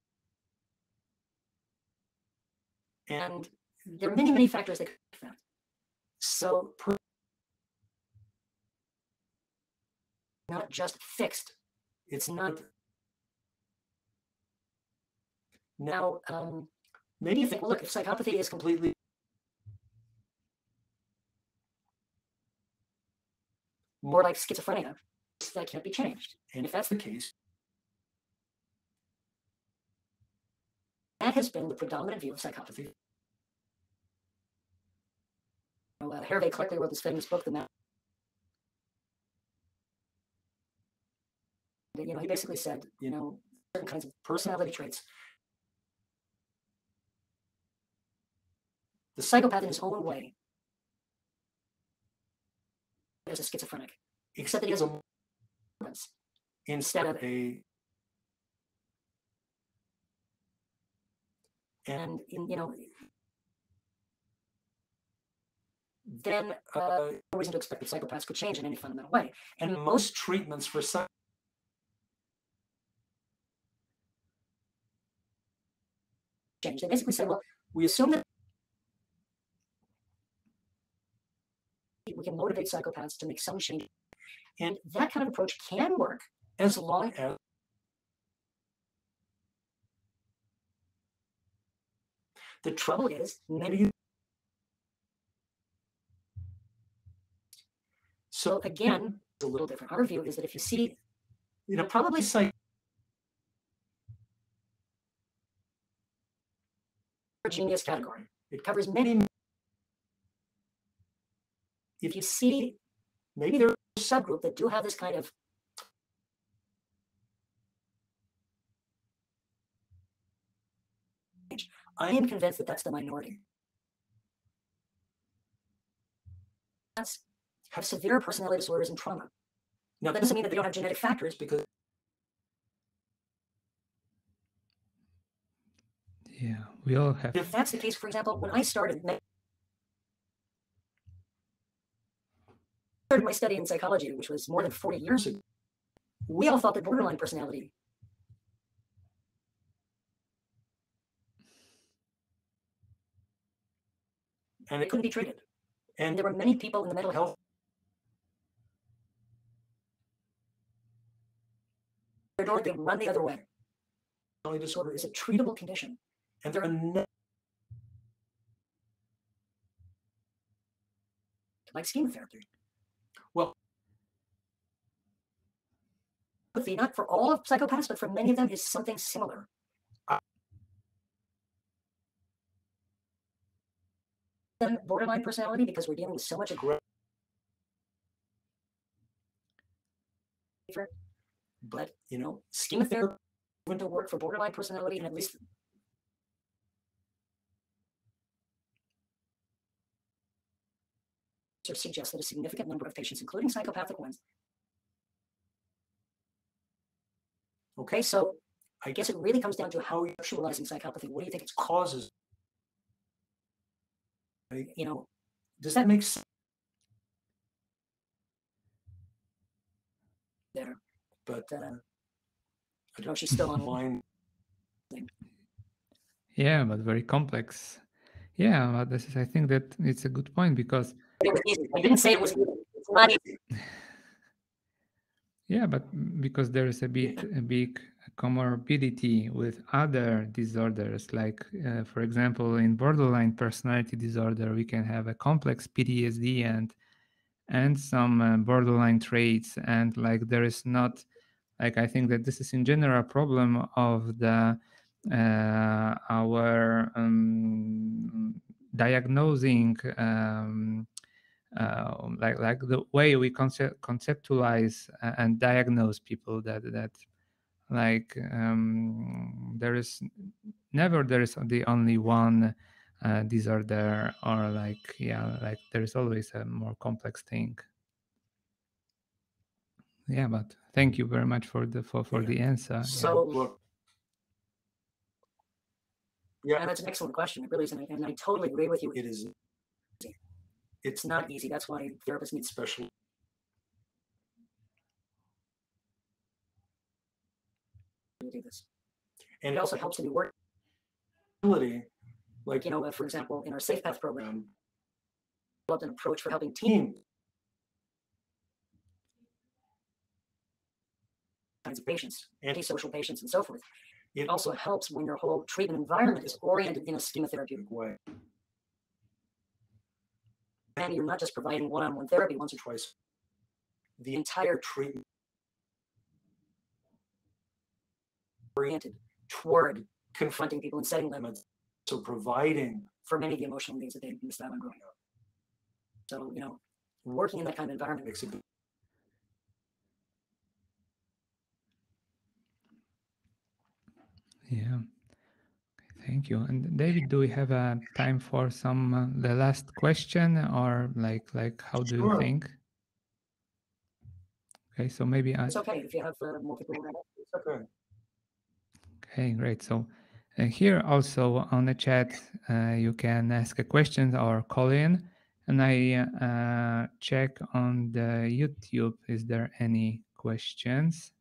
And there are many, many factors that could affect. So, not just fixed. It's not. Now, maybe you think, well, look, if psychopathy is completely more like schizophrenia, that can't be changed. And if that's the case, that has been the predominant view of psychopathy. Hervé Clercq wrote this famous book, The Map. He basically said, certain kinds of personality traits. The psychopath in his own way is a schizophrenic, except that he has a instead of a. And then no reason to expect that psychopaths could change in any fundamental way. And most treatments for change, they basically say, well, we assume that we can motivate psychopaths to make some change. And that kind of approach can work as long as the trouble is many. So again, it's a little different. Our view is that if you see, probably genius category, it covers many. If you see, maybe there's a subgroup that do have this kind of I am convinced that that's the minority. Have severe personality disorders and trauma. Now, that doesn't mean that they don't have genetic factors, because yeah, we all have. if that's the case, for example, when I started, started my study in psychology, which was more than 40 years ago, we all thought that borderline personality and it couldn't be treated. And there were many people in the mental health they run the other way. Personality disorder is a treatable condition, and there are like schema therapy. Well, not for all of psychopaths, but for many of them is something similar. Borderline personality, because we're dealing with so much aggression. But you know, schema therapy went to work for borderline personality, and at least suggests that a significant number of patients, including psychopathic ones. Okay, so I guess it really comes down to how you're visualizing psychopathy. What do you think its causes? You know, does that make sense? There, but I don't know. She's still online. Yeah, but very complex. Yeah, but this is, I think that it's a good point because it was easy. I didn't say it was easy. It's not easy. Yeah, but because there is a big comorbidity with other disorders, like for example, in borderline personality disorder, we can have a complex PTSD and some borderline traits, and like there is not, like I think that this is in general a problem of the our diagnosing. Like the way we conceptualize and diagnose people that like there is the only one disorder, or like like there is always a more complex thing. Yeah, but thank you very much for the answer. So look, yeah, that's an excellent question. It really is, and I totally agree with you. It is. It's not easy. That's why therapists need special. Do this, and it also helps to do work. Like, you know, for example, in our Safe Path program, developed an approach for helping teams kinds of patients, antisocial patients, and so forth. It also helps when your whole treatment environment is oriented in a schema therapeutic way. And you're not just providing one-on-one therapy once or twice. The entire treatment oriented toward confronting people and setting limits, so providing for many of the emotional needs that they missed out on growing up. So, you know, working in that kind of environment makes it good. Yeah. Thank you. And David, do we have time for some the last question, or like how do you think? Okay, so maybe it's okay if you have more people around. It's okay. Okay, great. So here also on the chat, you can ask a question or call in, and I check on the YouTube. Is there any questions?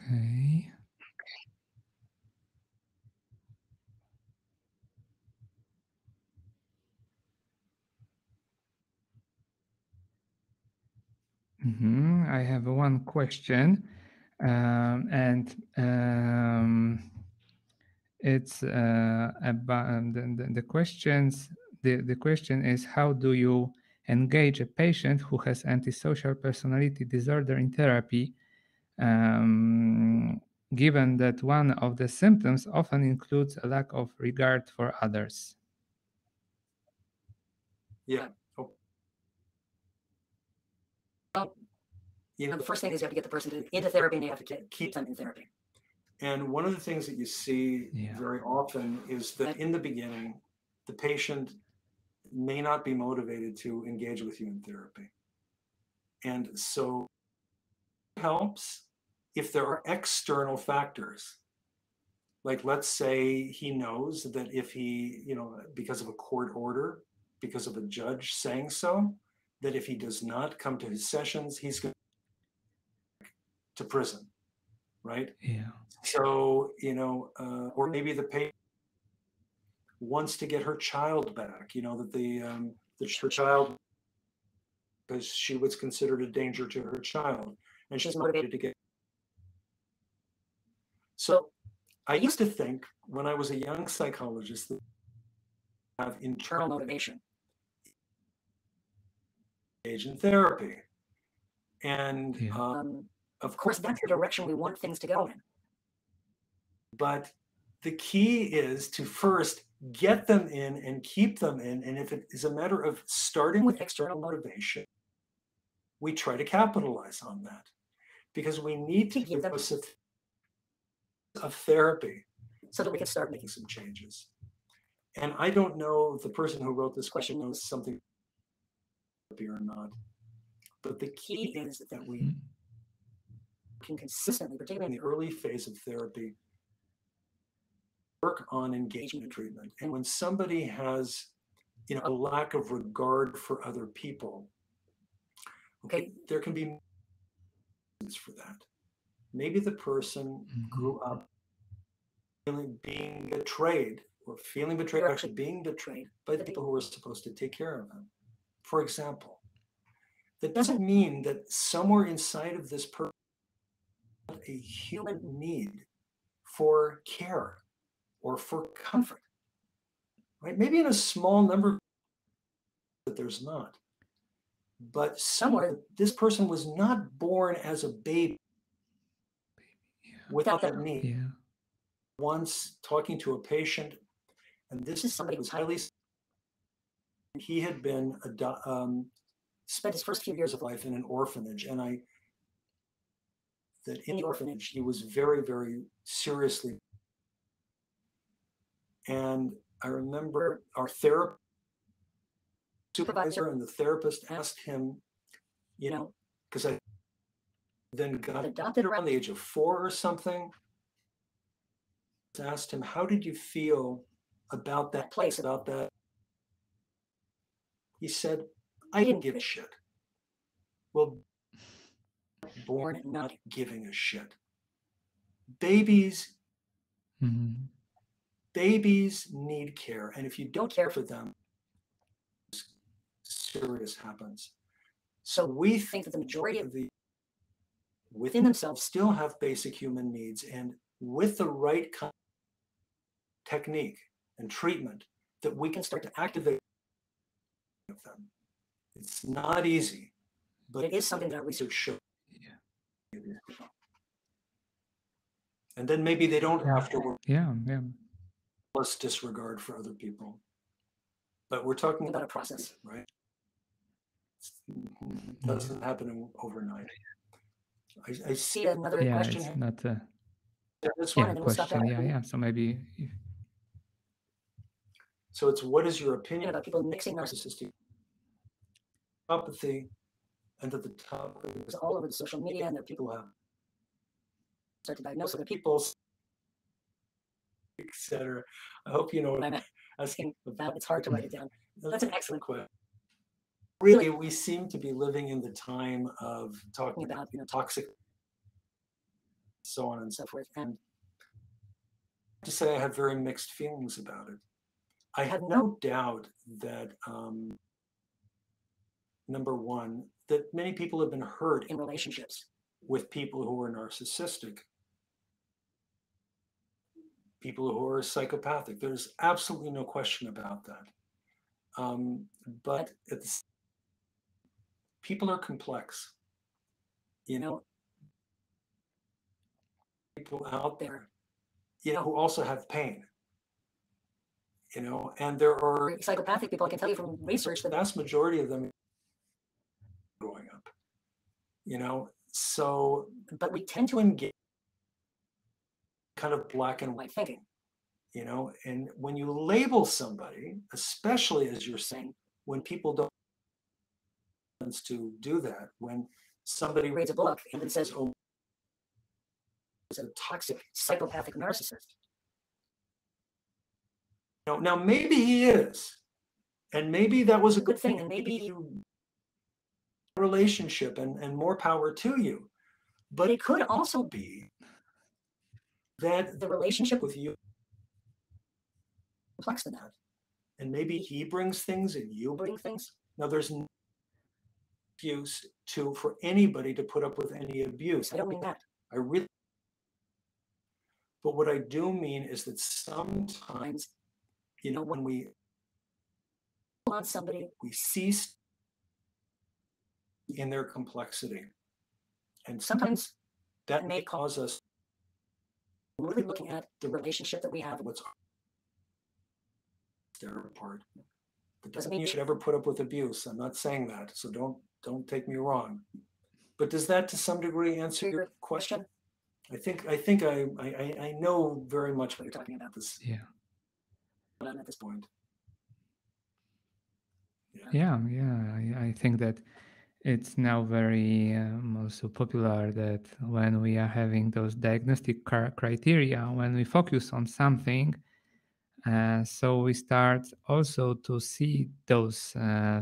Okay. I have one question, and it's about the questions. The question is, how do you engage a patient who has antisocial personality disorder in therapy, given that one of the symptoms often includes a lack of regard for others? Yeah. You know, the first thing is you have to get the person into therapy, and you have to keep them in therapy. And one of the things that you see very often is that in the beginning, the patient may not be motivated to engage with you in therapy. And so it helps if there are external factors. Like, let's say he knows that if he, because of a court order, because of a judge saying so, that if he does not come to his sessions, he's going to prison, right? Yeah. So, or maybe the patient wants to get her child back, that her child, because she was considered a danger to her child, and she's motivated to get. So I used to think when I was a young psychologist that I have internal motivation, engage in therapy. And of course, that's the direction we want things to go in. But the key is to first get them in and keep them in. And if it is a matter of starting with external motivation, we try to capitalize on that, because we need to give them a therapy so that we can start making some changes. And I don't know if the person who wrote this question knows something or not, but the key is that we can consistently, particularly in the early phase of therapy, work on engagement and treatment. And when somebody has, a lack of regard for other people, okay, there can be reasons for that. Maybe the person grew up being betrayed, or feeling betrayed, or actually being betrayed by the people who were supposed to take care of them. For example, that doesn't mean that somewhere inside of this person a human need for care or for comfort, right? Maybe in a small number that there's not, but somewhere this person was not born as a baby without that need. Yeah. Once talking to a patient, and this is somebody who's highly, he had been spent his first few years of life in an orphanage, and that in the orphanage he was very, very seriously. And I remember our therapist supervisor and the therapist asked him, because I then got adopted around the age of 4 or something, asked him, how did you feel about that place, about that? He said, I didn't give a shit. Well, born not giving a shit. Babies need care. And if you don't care for them, serious happens. So we think that the majority of the within themselves still have basic human needs, and with the right kind of technique and treatment, that we can start to activate them. It's not easy, but it is something that research shows. And then maybe they don't afterward. Plus disregard for other people. But we're talking about a process, right? It doesn't happen overnight. I see another question. It's not a question. So maybe. So it's, what is your opinion about people mixing narcissistic apathy, and at the top is all over the social media, and there are people who have start to diagnose other people, etc. I hope you know what I'm asking about. It's hard to write it down. That's an excellent question. Really, we seem to be living in the time of talking about, toxic, so on and so forth. And to say I have very mixed feelings about it. I have no doubt that, number one, that many people have been hurt in relationships with people who are narcissistic, people who are psychopathic. There's absolutely no question about that. But people are complex. People out there, who also have pain. And there are psychopathic people, I can tell you from research, the vast majority of them growing up, so, but we tend to engage kind of black and white white thinking. you know. And when you label somebody, especially as you're saying, when people don't to do that, when somebody Reads a book and then says, oh, "Is a toxic, psychopathic narcissist." now maybe he is, and maybe that was a Good good thing, thing, and maybe you. relationship, and more power to you. But it could also be that The relationship with you complex than that. and maybe he brings things and you Bring things. now there's no excuse for anybody to put up with any abuse. I don't mean that. I really, but what I do mean is that sometimes, you know, when we On somebody, cease in their complexity, and sometimes that may may cause us really looking at the relationship that we have. what's their part. But Doesn't doesn't mean mean you should ever put up with abuse. I'm not saying that, so don't take me wrong. But does that to some degree answer your question? I think I know very much what you're talking about this. Yeah. At this point. Yeah. I think that it's now very also popular that when we are having those diagnostic criteria, when we focus on something, so we start also to see those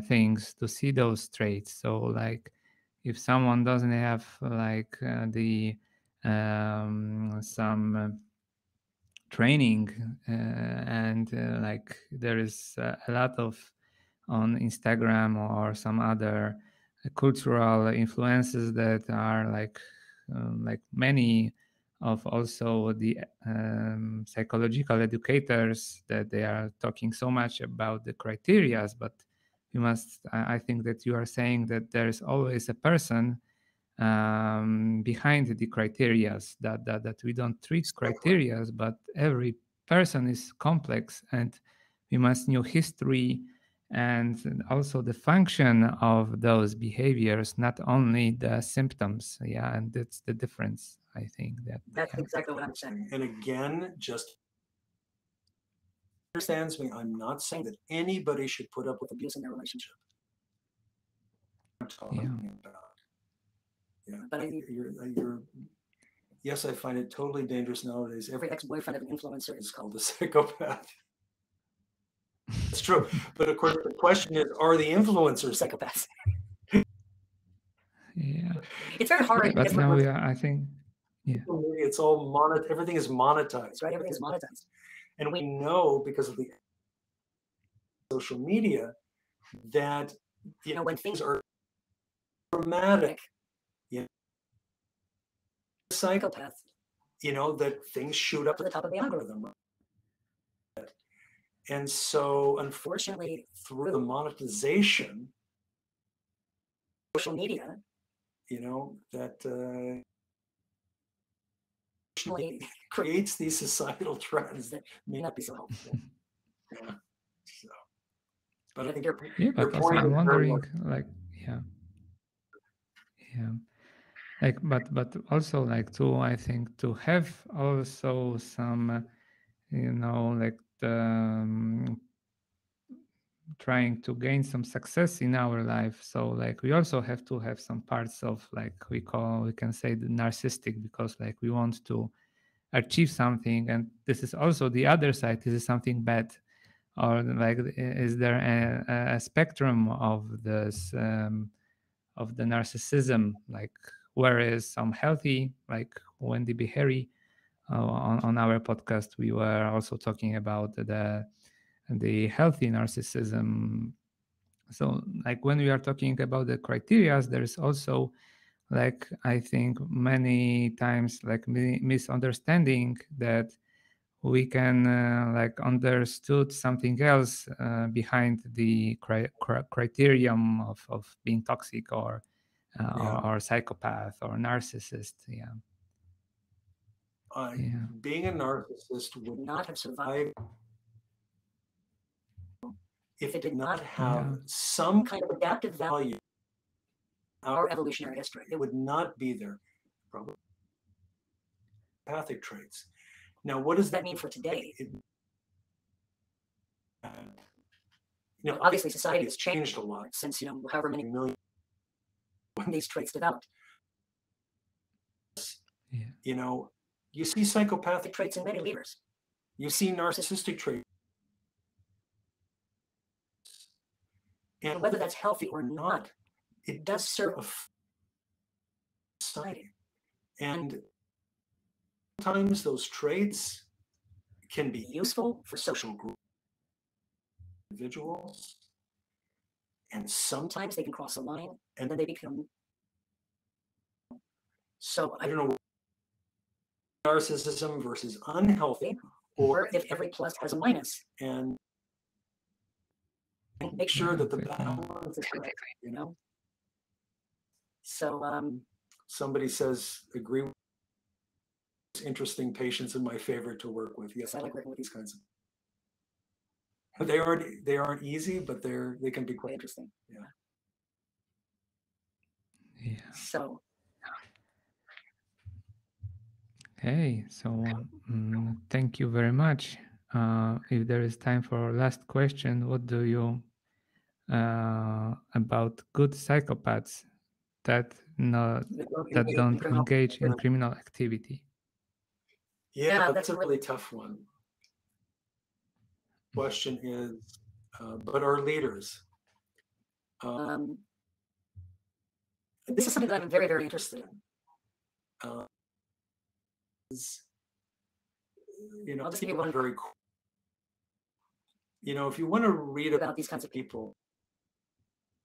things, to see those traits. So like if someone doesn't have like the some training and like there is a lot of on Instagram or some other cultural influences that are like many of also the psychological educators that they are talking so much about the criterias, but you must I think that you are saying that there is always a person behind the criterias, that we don't treat criterias, but every person is complex and we must know history and also the function of those behaviors, not only the symptoms. Yeah, and that's the difference. I think That's exactly what I'm saying. And again, just understands me. I'm not saying that anybody should put up with abuse in their relationship. I'm talking about. Yeah, But you're. Yes, I find it totally dangerous nowadays. every ex-boyfriend of an influencer is called a psychopath. It's true, but of course the question is: are the influencers psychopaths. Yeah, it's very hard. But now we are. I think. Yeah, it's all everything is monetized. Right, everything is monetized, and we know because of the social media that when things are dramatic, psychopath, that things shoot up to the top of the algorithm. And so, unfortunately, through the monetization, social media, that creates these societal trends that may not be so helpful. Yeah. So, but I think your but also point I'm is wondering, like, yeah. Like, but also like to I think to have also some, like the trying to gain some success in our life. So like we also have to have some parts of like we can say the narcissistic, because like we want to achieve something, and this is also the other side. This is something bad, or like is there a spectrum of this of the narcissism, like where is some healthy, like Wendy Beharry on our podcast we were also talking about the healthy narcissism. So like when we are talking about the criteria, there is also like I think many times like misunderstanding that we can like understood something else behind the criterion of being toxic or psychopath or narcissist. Being a narcissist would not have survived if it did not have some kind of adaptive value in our evolutionary history. It would not be there. Probably empathic traits. Now, what does That mean for today? Obviously society has changed a lot Since, however many million when these traits developed. Yeah. You see psychopathic Traits in many leaders. you see narcissistic traits, And whether that's healthy or not, it does serve a society. And sometimes those traits can be useful for social social group individuals, and sometimes sometimes they can cross a line and then they become. so I don't know, narcissism versus unhealthy, or Or if every plus has a minus, and and make sure that the Okay. balance is correct. So Somebody says, agree with interesting patients and my favorite to work with. Yes, I like working with these kinds of. They aren't easy, but they can be quite quite interesting. Yeah. So Hey, so thank you very much. If there is time for our last question, what do you about good psychopaths that don't engage in criminal activity? Yeah, that's a really tough one. Question is, but our leaders. this is something that I'm very, very interested in. I'll just give you one very cool. If you want to read about these kinds of people,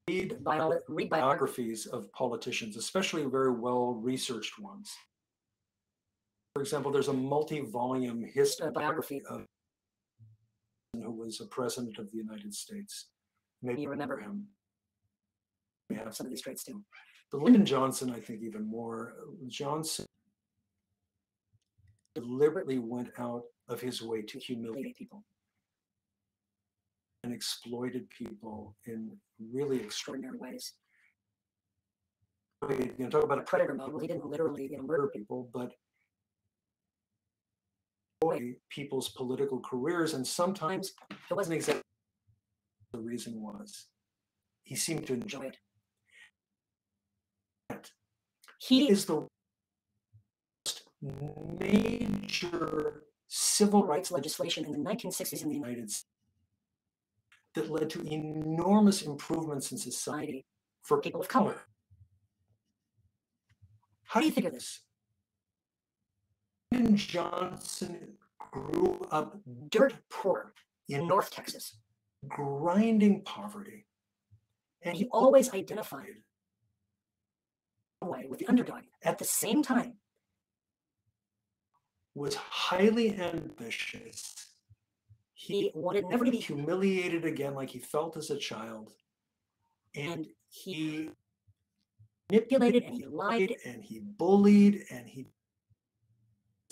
Read biographies. biographies of politicians, especially very well-researched ones. For example, there's a multi-volume history Biography of who was a president of the United States. Maybe You remember him. We have some of these traits too. But Lyndon Johnson, I think even more. Johnson deliberately went out of his way to humiliate people and exploited people in really extraordinary Ways. ways. Talk about a Predator mode. Well, he didn't literally murder people, but people's political careers, and sometimes it wasn't exactly the reason was. He seemed to enjoy it. He is the major civil rights legislation in the 1960s in the United States that led to enormous improvements in society for people of color. How do you think of this? Lyndon Johnson grew up dirt poor in North Texas, grinding poverty, and he always identified with the underdog. At the same time, was highly ambitious. He wanted never to be humiliated again like he felt as a child. And he manipulated and he lied and he bullied and he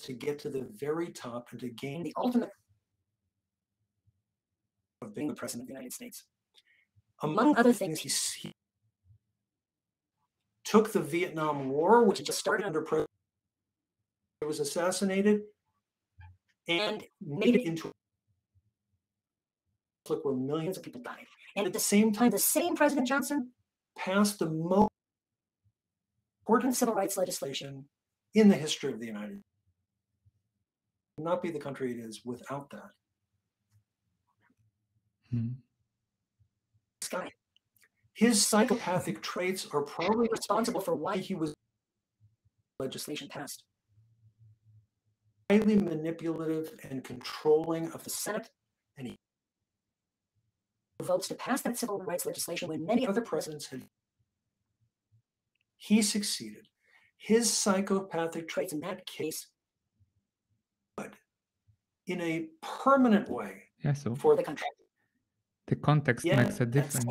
to get to the very top and to gain the ultimate of being the president of the United States. Among other things, he took the Vietnam War, which had just started under President, was assassinated, and made it into a conflict where millions of people died. And at the same time, the same President Johnson passed the most important civil rights legislation in the history of the United States. It would not be the country it is without that. This guy, his psychopathic traits are probably responsible for why he was legislation passed. Highly manipulative and controlling of the Senate, and he votes to pass that civil rights legislation when many other presidents had. He succeeded. His psychopathic traits in that case, but in a permanent way for the country. The context makes a difference.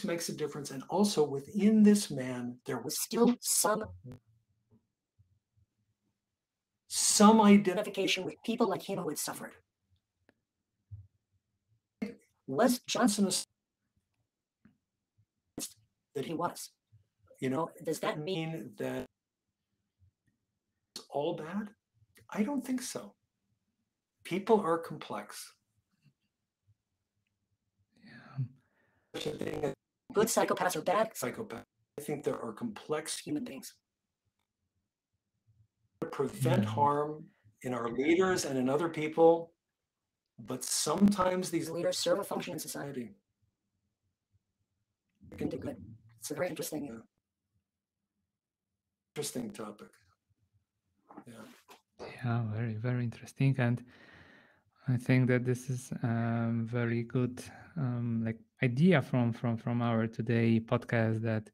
Makes a difference, and also within this man, there was still some identification with people like him who had suffered. Was Johnson that he was? Does that mean that all bad? I don't think so. People are complex. Yeah. Such a thing as Good psychopaths or bad psychopaths. I think there are complex human beings. to prevent Yeah. harm in our leaders and in other people, but sometimes these Leaders serve a function in society. society Can do good. It's a very interesting. interesting topic. Yeah. Yeah, very, very interesting. And I think that this is very good like idea from our today podcast, that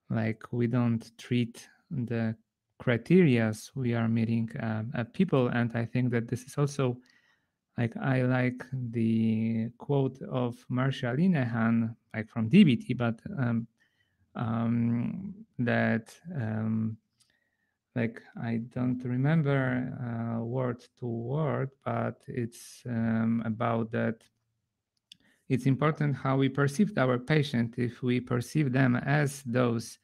like we don't treat the criterias we are meeting people. And I think that this is also like, I like the quote of Marsha Linehan, like from DBT, but that like I don't remember word to word, but it's about that it's important how we perceive our patient. If we perceive them as those,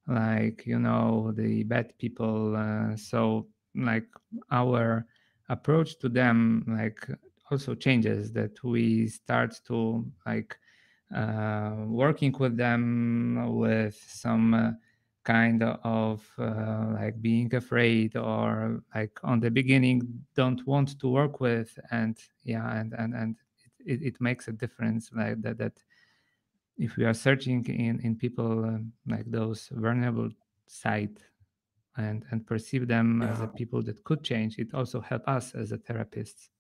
like, you know, the bad people, so like our approach to them like also changes, that we start to like working with them with some kind of like being afraid, or like on the beginning don't want to work with. And yeah, and it makes a difference, like that if we are searching in people like those vulnerable side, and perceive them as a people that could change, it also help us as a therapist.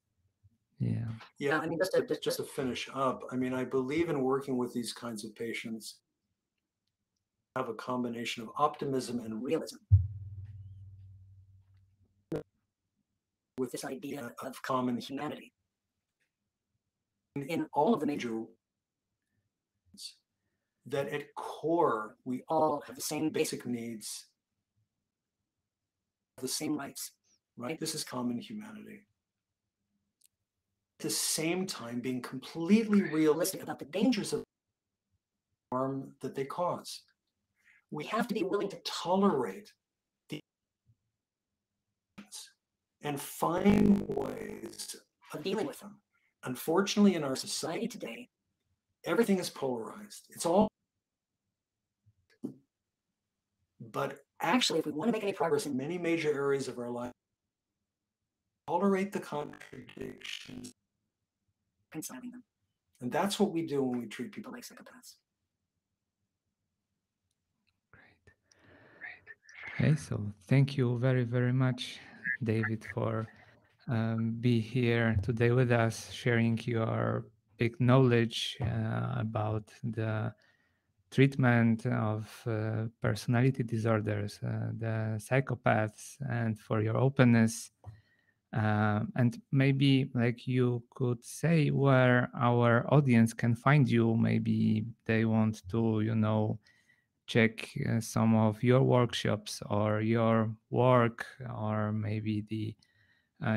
Yeah. Yeah, I mean, just to finish up, I mean, I believe in working with these kinds of patients have a combination of optimism and realism. with This idea of common humanity. in all of the major that at core we All have the same basic needs, the same rights. right? This is common humanity. At the same time, being completely realistic about the dangers of harm that they cause. We have to be willing to tolerate the and find ways Of dealing with them. Unfortunately, in our society today, everything is polarized. It's all. But actually, if we want to make any progress in many major areas of our life, tolerate the contradictions, Reconciling them. and that's what we do when we treat people like psychopaths. Okay, so thank you very, very much, David, for be here today with us, sharing your big knowledge about the treatment of personality disorders, the psychopaths, and for your openness. And maybe like you could say where our audience can find you. Maybe they want to, you know, check some of your workshops or your work, or maybe the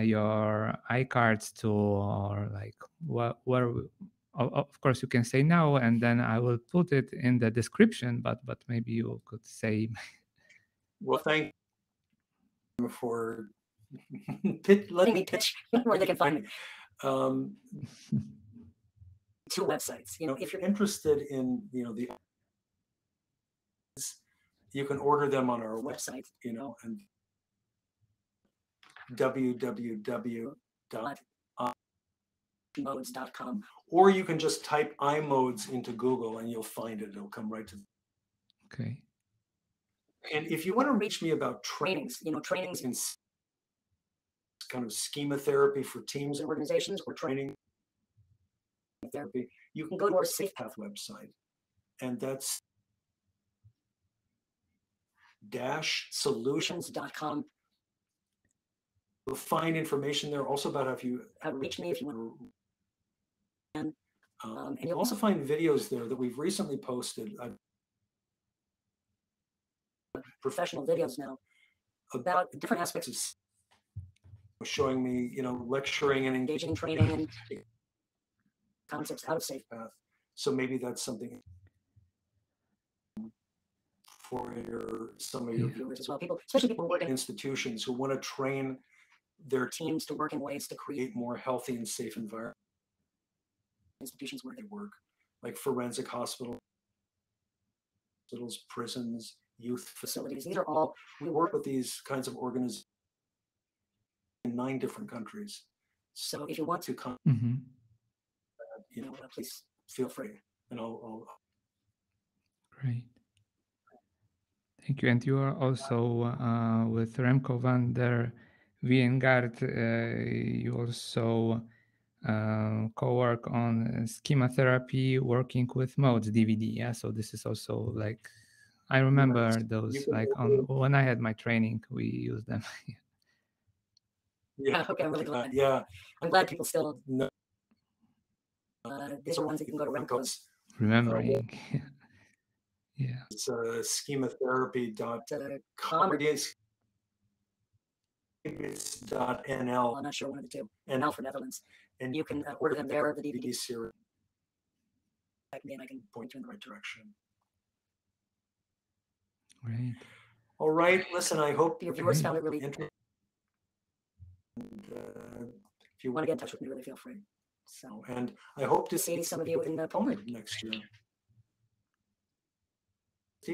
your iCards too, or like where of course you can say now, and then I will put it in the description, but maybe you could say. Well, thank you for letting me pitch where they can find me. um, 2 websites. You know, if you're interested in, you know, you can order them on our website, you know, and www.modes.com, or you can just type iModes into Google and you'll find it. It'll come right to. Okay. And if you want to reach me about trainings, you know, trainings in kind of schema therapy for teams and organizations, or training therapy, you can go to our SafePath website, and that's -solutions.com. You'll find information there also about how to reach me if you want to. And you'll also find videos there that we've recently posted. Professional videos now about different aspects of showing me, you know, lecturing and engaging in training and concepts out of SafePath. So maybe that's something for some of your viewers as well. People, especially people who work in institutions who want to train their teams to work in ways to create more healthy and safe environments. Institutions where they work, like forensic hospitals, prisons, youth facilities. These are all, we work with these kinds of organizations in 9 different countries. So if you want to come, please feel free, and I'll. Great. Thank you. And you are also with Remco van der Wiengaard. You also co-work on schema therapy, working with modes DVD. Yeah, so this is also like, I remember those, like when I had my training, we used them. Yeah. Okay, I'm really glad. Yeah, I'm glad people still know. These are ones that you can go to Remco's. Remembering. Yeah. It's schematherapy.com. It's.nl. I'm not sure, one of the two. NL for Netherlands. And you can order them there, the DVD series. And I can point you in the right direction. Great. All right. Listen, I hope your viewers found it really interesting. If you want to get in touch with me, really feel free. So, and I hope to see some of you in Poland next year.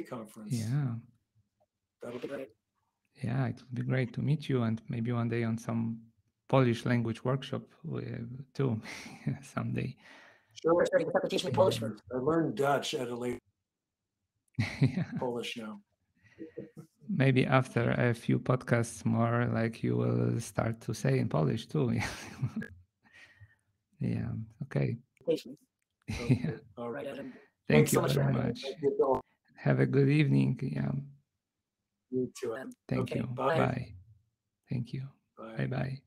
Conference. Yeah. That'll be great. Yeah, it would be great to meet you, and maybe one day on some Polish language workshop too, someday. Sure, starting with teaching me Polish. I learned Dutch at a late Polish now. Maybe after a few podcasts more, like you will start to say in Polish too. Yeah. Okay. Yeah. All right, Adam. Thank you very much. Have a good evening. Yeah. You too, Adam. Thank you. Bye. Thank you. Bye bye.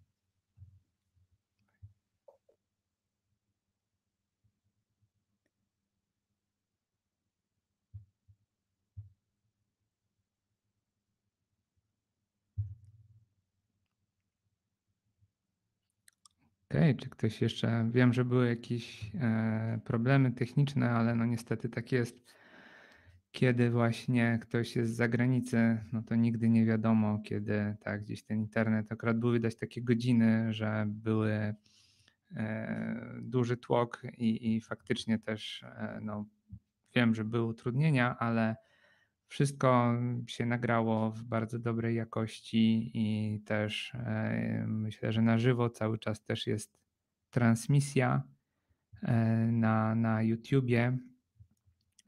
Okej, czy ktoś jeszcze, wiem, że były jakieś problemy techniczne, ale no niestety tak jest. Kiedy właśnie ktoś jest z zagranicy, no to nigdy nie wiadomo, kiedy tak gdzieś ten internet, akurat były widać takie godziny, że były duży tłok i faktycznie też no, wiem, że były utrudnienia, ale wszystko się nagrało w bardzo dobrej jakości i też myślę, że na żywo cały czas też jest transmisja na YouTubie.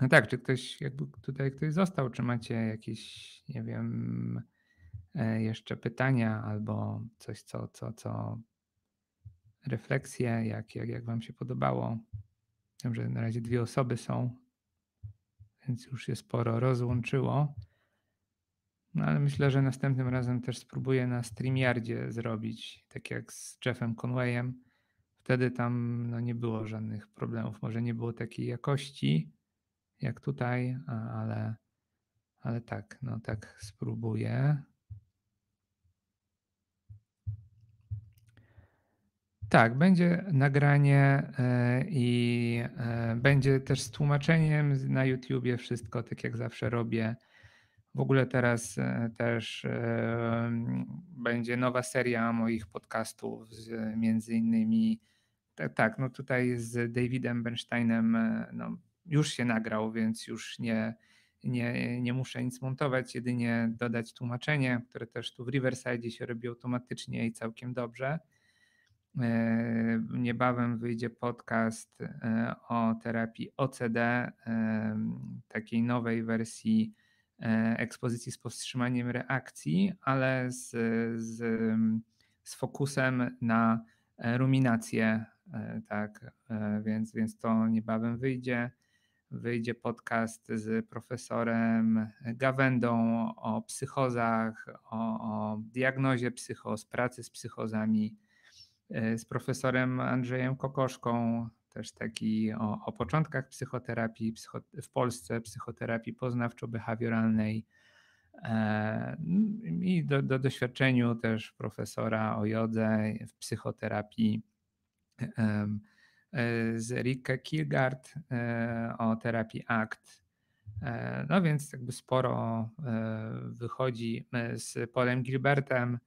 No tak, czy ktoś jakby tutaj ktoś został, czy macie jakieś, nie wiem, jeszcze pytania albo coś, co refleksje, jak wam się podobało? Wiem, że na razie 2 osoby są, więc już się sporo rozłączyło. No ale myślę, że następnym razem też spróbuję na StreamYardzie zrobić, tak jak z Jeffem Conwayem. Wtedy tam no, nie było żadnych problemów. Może nie było takiej jakości jak tutaj, ale tak, no tak spróbuję. Tak, będzie nagranie i będzie też z tłumaczeniem na YouTubie wszystko, tak jak zawsze robię. W ogóle teraz też będzie nowa seria moich podcastów, między innymi, tak, no tutaj z Davidem Bernsteinem no, już się nagrał, więc już nie muszę nic montować, jedynie dodać tłumaczenie, które też tu w Riverside się robi automatycznie i całkiem dobrze. Niebawem wyjdzie podcast o terapii OCD, takiej nowej wersji ekspozycji z powstrzymaniem reakcji, ale z fokusem na ruminację, tak, więc to niebawem wyjdzie. Wyjdzie podcast z profesorem Gawendą o psychozach, o diagnozie psychoz, pracy z psychozami, z profesorem Andrzejem Kokoszką, też taki o początkach psychoterapii w Polsce, psychoterapii poznawczo-behawioralnej i do doświadczeniu też profesora o jodze w psychoterapii z Rikke Kiergaard o terapii ACT. No więc jakby sporo wychodzi z Paulem Gilbertem.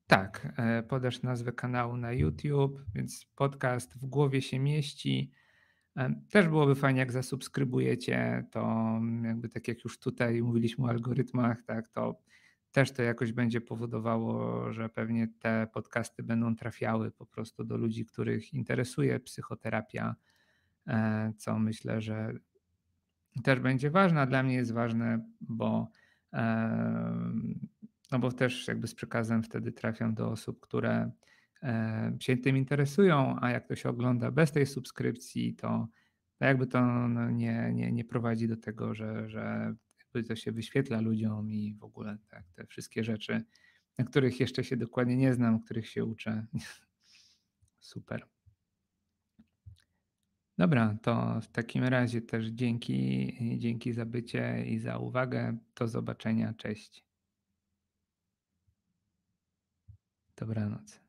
Tak, podasz nazwę kanału na YouTube, więc podcast w głowie się mieści. Też byłoby fajnie, jak zasubskrybujecie, to jakby tak jak już tutaj mówiliśmy o algorytmach, tak, to też to jakoś będzie powodowało, że pewnie te podcasty będą trafiały po prostu do ludzi, których interesuje psychoterapia, co myślę, że też będzie ważne, a dla mnie jest ważne, no bo też jakby z przekazem wtedy trafiam do osób, które się tym interesują, a jak to się ogląda bez tej subskrypcji, to jakby to no nie prowadzi do tego, że jakby to się wyświetla ludziom i w ogóle tak, te wszystkie rzeczy, na których jeszcze się dokładnie nie znam, których się uczę. Super. Dobra, to w takim razie też dzięki za bycie i za uwagę. Do zobaczenia. Cześć. Dobranoc.